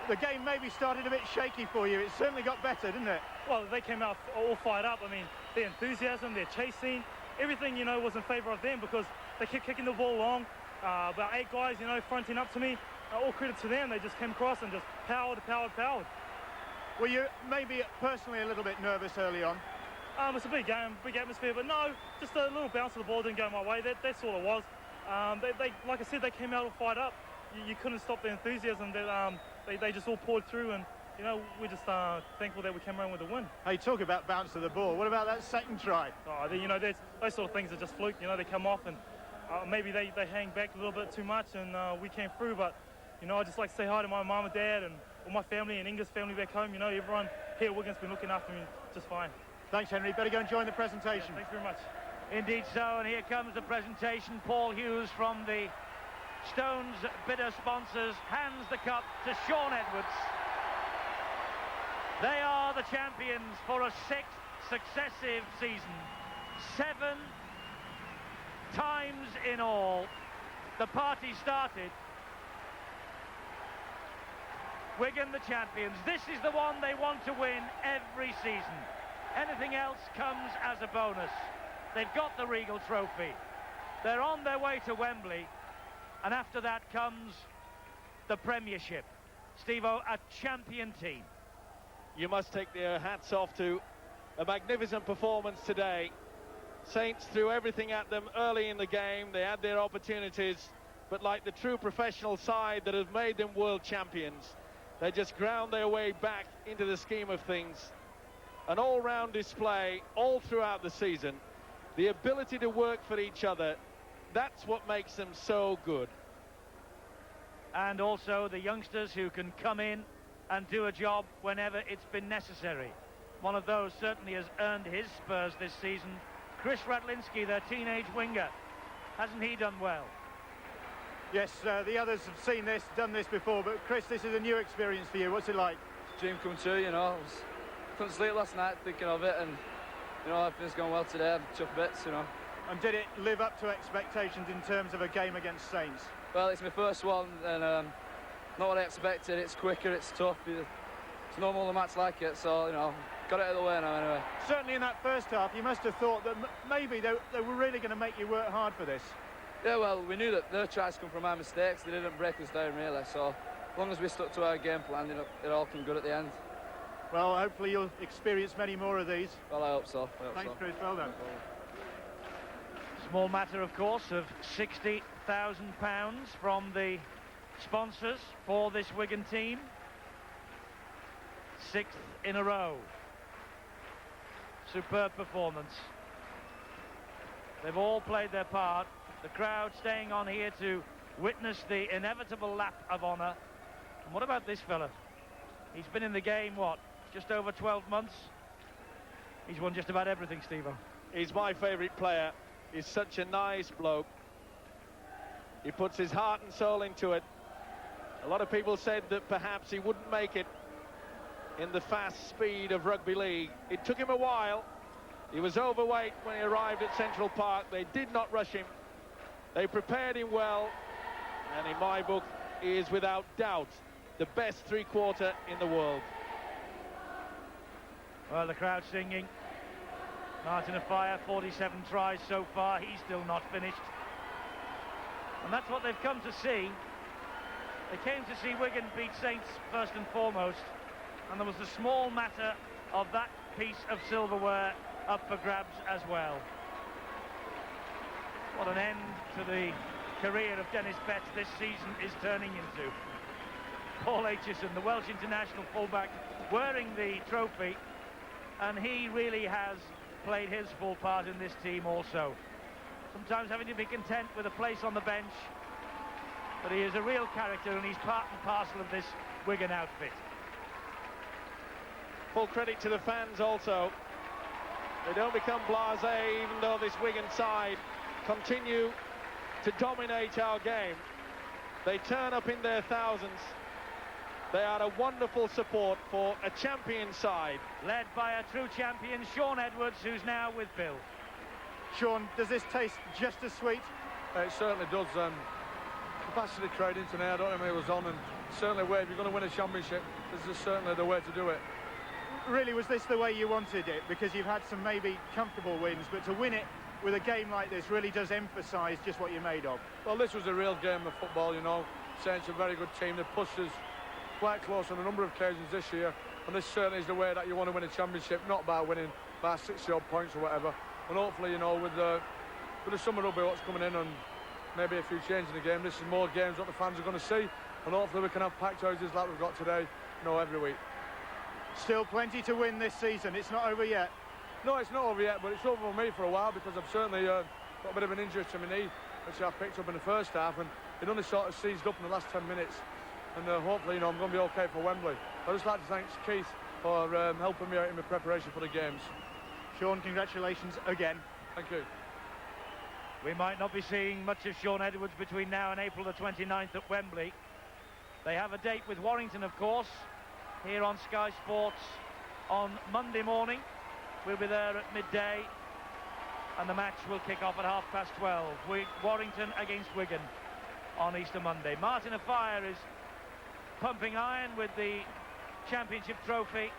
the game maybe started a bit shaky for you. It certainly got better, didn't it? Well, they came out all fired up. I mean, their enthusiasm, their chasing, everything, you know, was in favour of them, because they kept kicking the ball long. About 8 guys, you know, fronting up to me. All credit to them. They just came across and just powered. Were you maybe personally a little bit nervous early on? It's a big game, big atmosphere, but no, just a little bounce of the ball didn't go my way. That's all it was. They like I said, they came out all fired up. You couldn't stop the enthusiasm. That they just all poured through, and you know, we're just thankful that we came around with a win. Hey, talk about bounce of the ball. What about that second try? You know, those sort of things are just fluke. You know, they come off, and maybe they hang back a little bit too much, and we came through. But you know, I just like to say hi to my mum and dad and all my family and Inga's family back home. You know, everyone here at Wigan's been looking after me just fine. Thanks, Henry. Better go and join the presentation. Yeah, thanks very much. Indeed so, and here comes the presentation. Paul Hughes from the Stones Bidder sponsors hands the cup to Sean Edwards. They are the champions for a 6th successive season. 7 times in all. The party started. Wigan the champions. This is the one they want to win every season. Anything else comes as a bonus. They've got the Regal Trophy. They're on their way to Wembley. And after that comes the Premiership. Steve-O, a champion team. You must take their hats off to a magnificent performance today. Saints threw everything at them early in the game. They had their opportunities, but like the true professional side that have made them world champions, they just ground their way back into the scheme of things. An all-round display all throughout the season. The ability to work for each other, that's what makes them so good. And also the youngsters who can come in and do a job whenever it's been necessary. One of those certainly has earned his spurs this season. Chris Radlinski, their teenage winger. Hasn't he done well? Yes, the others have seen this, done this before, but Chris, this is a new experience for you. What's it like? Dream come true, you know. Couldn't sleep last night thinking of it, and you know, everything's gone well today. I'm chuffed bits, you know. And did it live up to expectations in terms of a game against Saints? Well, it's my first one, and not what I expected. It's quicker, it's tough. It's normal a match like it, so you know, got it out of the way now anyway. Certainly in that first half, you must have thought that maybe they were really going to make you work hard for this. Yeah, well, we knew that their tries come from our mistakes. They didn't break us down really, so as long as we stuck to our game plan, it all came good at the end. Well, hopefully you'll experience many more of these. Well, I hope so. Thanks, Chris. Well done. Small matter, of course, of £60,000 from the sponsors for this Wigan team. 6th in a row. Superb performance. They've all played their part. The crowd staying on here to witness the inevitable lap of honour. And what about this fella? He's been in the game, what, just over 12 months? He's won just about everything, Steve-O. He's my favourite player. He's such a nice bloke. He puts his heart and soul into it. A lot of people said that perhaps he wouldn't make it in the fast speed of rugby league. It took him a while. He was overweight when he arrived at Central Park. They did not rush him. They prepared him well. And in my book, he is without doubt the best three-quarter in the world. Well, the crowd singing. Martin Afire, 47 tries so far. He's still not finished. And that's what they've come to see. They came to see Wigan beat Saints first and foremost. And there was the small matter of that piece of silverware up for grabs as well. What an end to the career of Dennis Betts this season is turning into. Paul Aitchison, the Welsh international fullback, wearing the trophy, and he really has played his full part in this team also. Sometimes having to be content with a place on the bench, but he is a real character and he's part and parcel of this Wigan outfit. Full credit to the fans also. They don't become blasé, even though this Wigan side continue to dominate our game. They turn up in their thousands. They are a wonderful support for a champion side. Led by a true champion, Sean Edwards, who's now with Bill. Sean, does this taste just as sweet? It certainly does. Capacity trading tonight, I don't know if it was on, and certainly if you're going to win a championship, this is certainly the way to do it. Really, was this the way you wanted it? Because you've had some maybe comfortable wins, but to win it with a game like this really does emphasise just what you're made of. Well, this was a real game of football, you know. Saints are a very good team. They pushed us quite close on a number of occasions this year, and this certainly is the way that you want to win a championship, not by winning by 60-odd points or whatever. And hopefully, you know, with the summer rugby what's coming in and maybe a few changes in the game, this is more games what the fans are going to see, and hopefully we can have packed houses like we've got today, you know, every week. Still plenty to win this season. It's not over yet. No, it's not over yet, but it's over for me for a while because I've certainly got a bit of an injury to my knee, which I picked up in the first half, and it only sort of seized up in the last 10 minutes. And hopefully, you know, I'm going to be okay for Wembley. I'd just like to thank Keith for helping me out in my preparation for the games. Sean, congratulations again. Thank you. We might not be seeing much of Sean Edwards between now and April the 29th at Wembley. They have a date with Warrington, of course, here on Sky Sports on Monday morning. We'll be there at midday, and the match will kick off at 12:30. Warrington against Wigan on Easter Monday. Martin Afire is pumping iron with the championship trophy.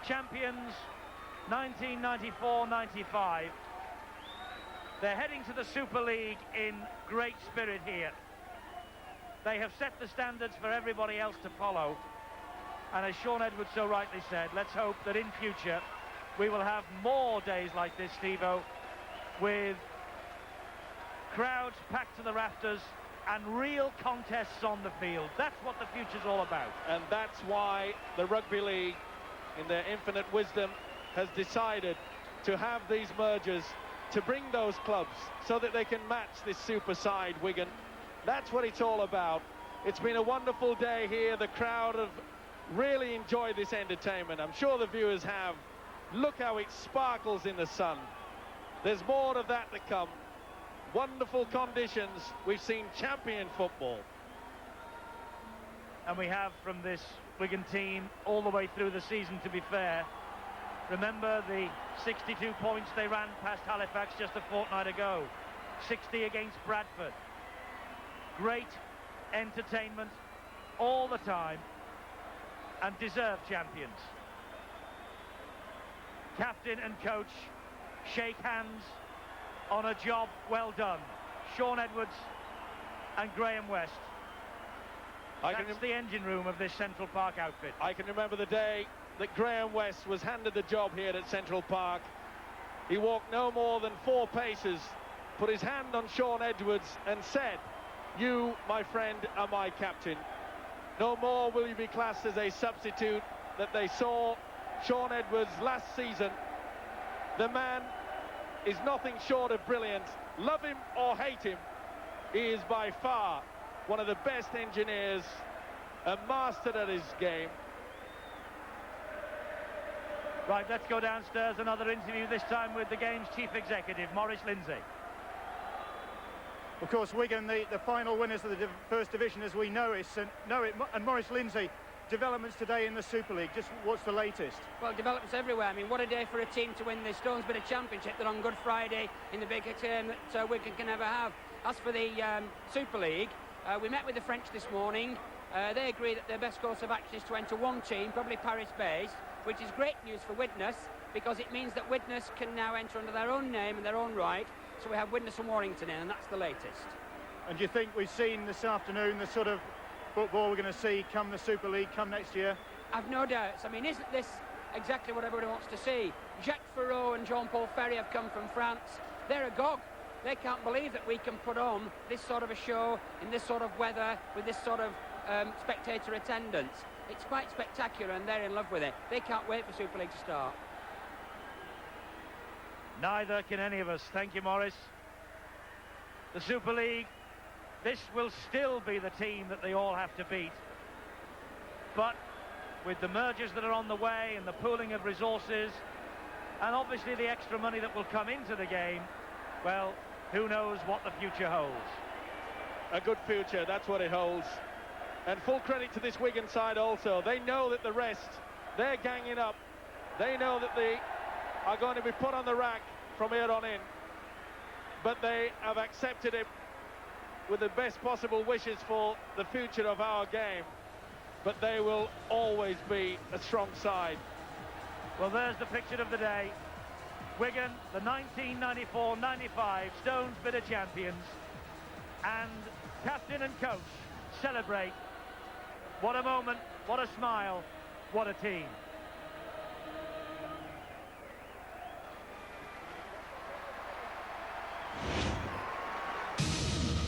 Champions 1994-95. They're heading to the Super League in great spirit here. They have set the standards for everybody else to follow. And as Sean Edwards so rightly said, let's hope that in future we will have more days like this, Steve-O, with crowds packed to the rafters and real contests on the field. That's what the future's all about. And that's why the Rugby League, in their infinite wisdom, has decided to have these mergers to bring those clubs so that they can match this super side, Wigan. That's what it's all about. It's been a wonderful day here. The crowd have really enjoyed this entertainment. I'm sure the viewers have. Look how it sparkles in the sun. There's more of that to come. Wonderful conditions. We've seen champion football. And we have from this Wigan team all the way through the season, to be fair. Remember the 62 points they ran past Halifax just a fortnight ago. 60 against Bradford. Great entertainment all the time, and deserved champions. Captain and coach shake hands on a job well done. Sean Edwards and Graham West. That's the engine room of this Central Park outfit. I can remember the day that Graham West was handed the job here at Central Park. He walked no more than 4 paces, put his hand on Sean Edwards and said, "You, my friend, are my captain. No more will you be classed as a substitute." That they saw Sean Edwards last season. The man is nothing short of brilliant. Love him or hate him, he is by far one of the best engineers, a master at his game. Right, let's go downstairs. Another interview, this time with the game's chief executive, Maurice Lindsay. Of course, Wigan, the final winners of the First Division as we know it. And Maurice Lindsay, developments today in the Super League, just what's the latest? Well, developments everywhere. I mean, what a day for a team to win the Stonesborough Championship. They're on Good Friday in the biggest game that Wigan can ever have. As for the Super League, we met with the French this morning. They agree that their best course of action is to enter one team, probably Paris-based, which is great news for Widnes, because it means that Widnes can now enter under their own name and their own right. So we have Widnes and Warrington in, and that's the latest. And do you think we've seen this afternoon the sort of football we're going to see come the Super League, come next year? I've no doubts. I mean, isn't this exactly what everybody wants to see? Jacques Ferrot and Jean-Paul Ferry have come from France. They're agog. They can't believe that we can put on this sort of a show in this sort of weather with this sort of spectator attendance. It's quite spectacular, and they're in love with it. They can't wait for Super League to start. Neither can any of us. Thank you, Maurice. The Super League, this will still be the team that they all have to beat. But with the mergers that are on the way and the pooling of resources, and obviously the extra money that will come into the game, well, who knows what the future holds. A good future, that's what it holds. And full credit to this Wigan side also. They know that the rest, they're ganging up. They know that they are going to be put on the rack from here on in. But they have accepted it with the best possible wishes for the future of our game. But they will always be a strong side. Well, there's the picture of the day. Wigan, the 1994-95 Stonesborough champions, and captain and coach celebrate. What a moment, what a smile, what a team.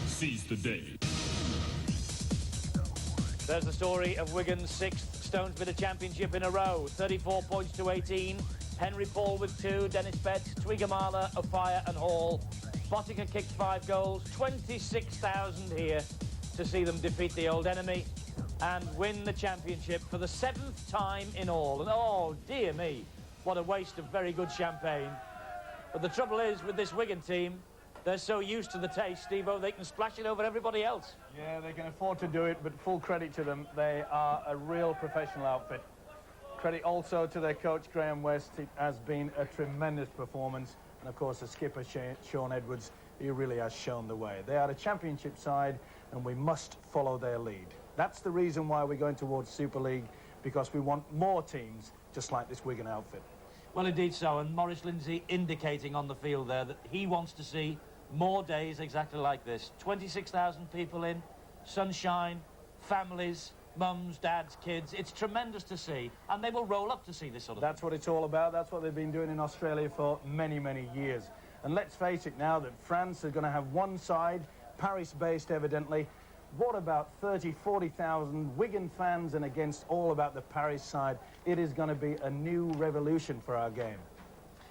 Seize the day. There's the story of Wigan's 6th Stonesborough championship in a row. 34 points to 18. Henry Paul with 2, Dennis Betts, Twigamala, O'Fire and Hall. Bottica kicked 5 goals, 26,000 here to see them defeat the old enemy and win the championship for the 7th time in all. And oh, dear me, what a waste of very good champagne. But the trouble is, with this Wigan team, they're so used to the taste, Steve-O, they can splash it over everybody else. Yeah, they can afford to do it, but full credit to them. They are a real professional outfit. Credit also to their coach, Graham West. It has been a tremendous performance. And, of course, the skipper, Sean Edwards, he really has shown the way. They are a championship side, and we must follow their lead. That's the reason why we're going towards Super League, because we want more teams just like this Wigan outfit. Well, indeed so, and Maurice Lindsay indicating on the field there that he wants to see more days exactly like this. 26,000 people in, sunshine, families, mums, dads, kids. It's tremendous to see, and they will roll up to see this sort of That's what it's all about. That's what they've been doing in Australia for many, many years. And let's face it now that France is going to have one side, Paris-based evidently. What about 30, 40,000 Wigan fans and against all about the Paris side? It is going to be a new revolution for our game.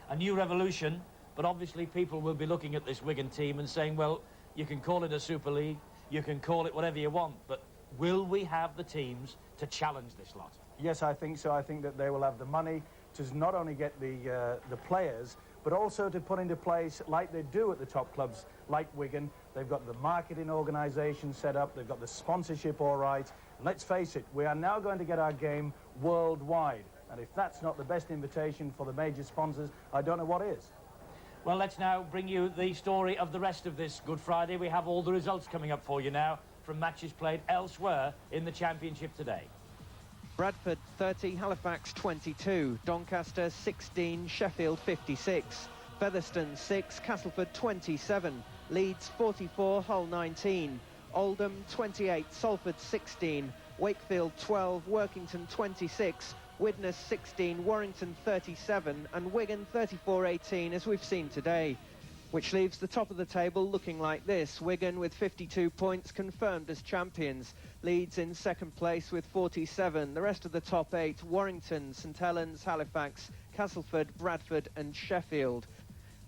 A new revolution, but obviously people will be looking at this Wigan team and saying, well, you can call it a Super League, you can call it whatever you want, but will we have the teams to challenge this lot? Yes, I think so. I think that they will have the money to not only get the players, but also to put into place, like they do at the top clubs, like Wigan. They've got the marketing organisation set up, they've got the sponsorship all right. And let's face it, we are now going to get our game worldwide. And if that's not the best invitation for the major sponsors, I don't know what is. Well, let's now bring you the story of the rest of this Good Friday. We have all the results coming up for you now from matches played elsewhere in the Championship today. Bradford 30, Halifax 22, Doncaster 16, Sheffield 56, Featherstone 6, Castleford 27, Leeds 44, Hull 19, Oldham 28, Salford 16, Wakefield 12, Workington 26, Widnes 16, Warrington 37 and Wigan 34-18 as we've seen today, which leaves the top of the table looking like this. Wigan with 52 points confirmed as champions. Leeds in second place with 47. The rest of the top 8, Warrington, St Helens, Halifax, Castleford, Bradford and Sheffield.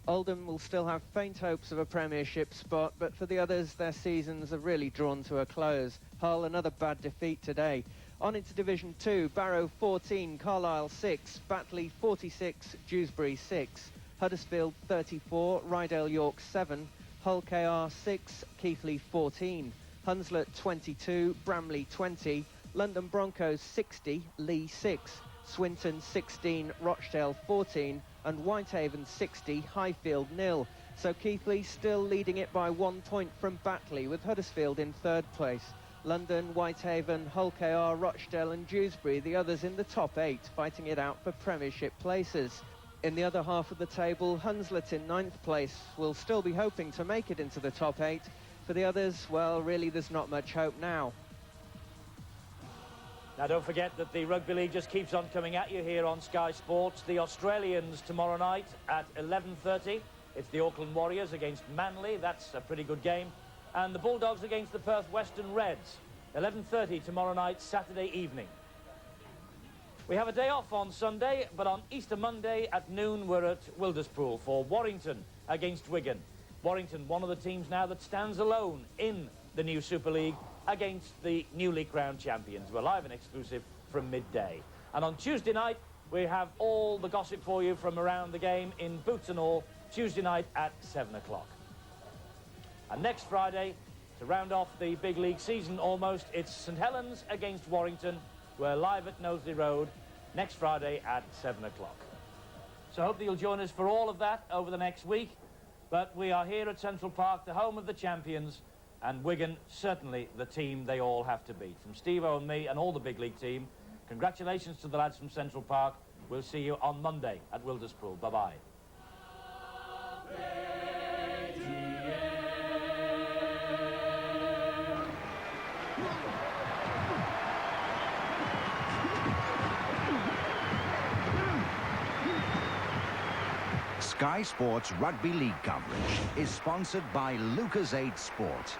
Oldham will still have faint hopes of a Premiership spot, but for the others, their seasons have really drawn to a close. Hull, another bad defeat today. On into Division 2, Barrow 14, Carlisle 6, Batley 46, Dewsbury 6, Huddersfield 34, Rydale York 7, Hull KR 6, Keighley 14, Hunslet 22, Bramley 20, London Broncos 60, Leigh 6, Swinton 16, Rochdale 14 and Whitehaven 60, Highfield 0. So Keighley still leading it by 1 point from Batley with Huddersfield in third place. London, Whitehaven, Hull KR, Rochdale and Dewsbury, the others in the top 8, fighting it out for Premiership places. In the other half of the table, Hunslet in 9th place will still be hoping to make it into the top 8. For the others, well, really there's not much hope now. Now don't forget that the Rugby League just keeps on coming at you here on Sky Sports. The Australians tomorrow night at 11:30. It's the Auckland Warriors against Manly. That's a pretty good game. And the Bulldogs against the Perth Western Reds. 11:30 tomorrow night, Saturday evening. We have a day off on Sunday, but on Easter Monday at noon we're at Wilderspool for Warrington against Wigan. Warrington, one of the teams now that stands alone in the new Super League against the newly crowned champions. We're live and exclusive from midday. And on Tuesday night, we have all the gossip for you from around the game in Boots and All, Tuesday night at 7 o'clock. And next Friday, to round off the big league season almost, it's St Helens against Warrington. We're live at Knowsley Road next Friday at 7 o'clock. So I hope that you'll join us for all of that over the next week. But we are here at Central Park, the home of the champions, and Wigan certainly the team they all have to beat. From Steve-O and me and all the big league team, congratulations to the lads from Central Park. We'll see you on Monday at Wilderspool. Bye-bye. Sky Sports Rugby League coverage is sponsored by Lucozade Sport.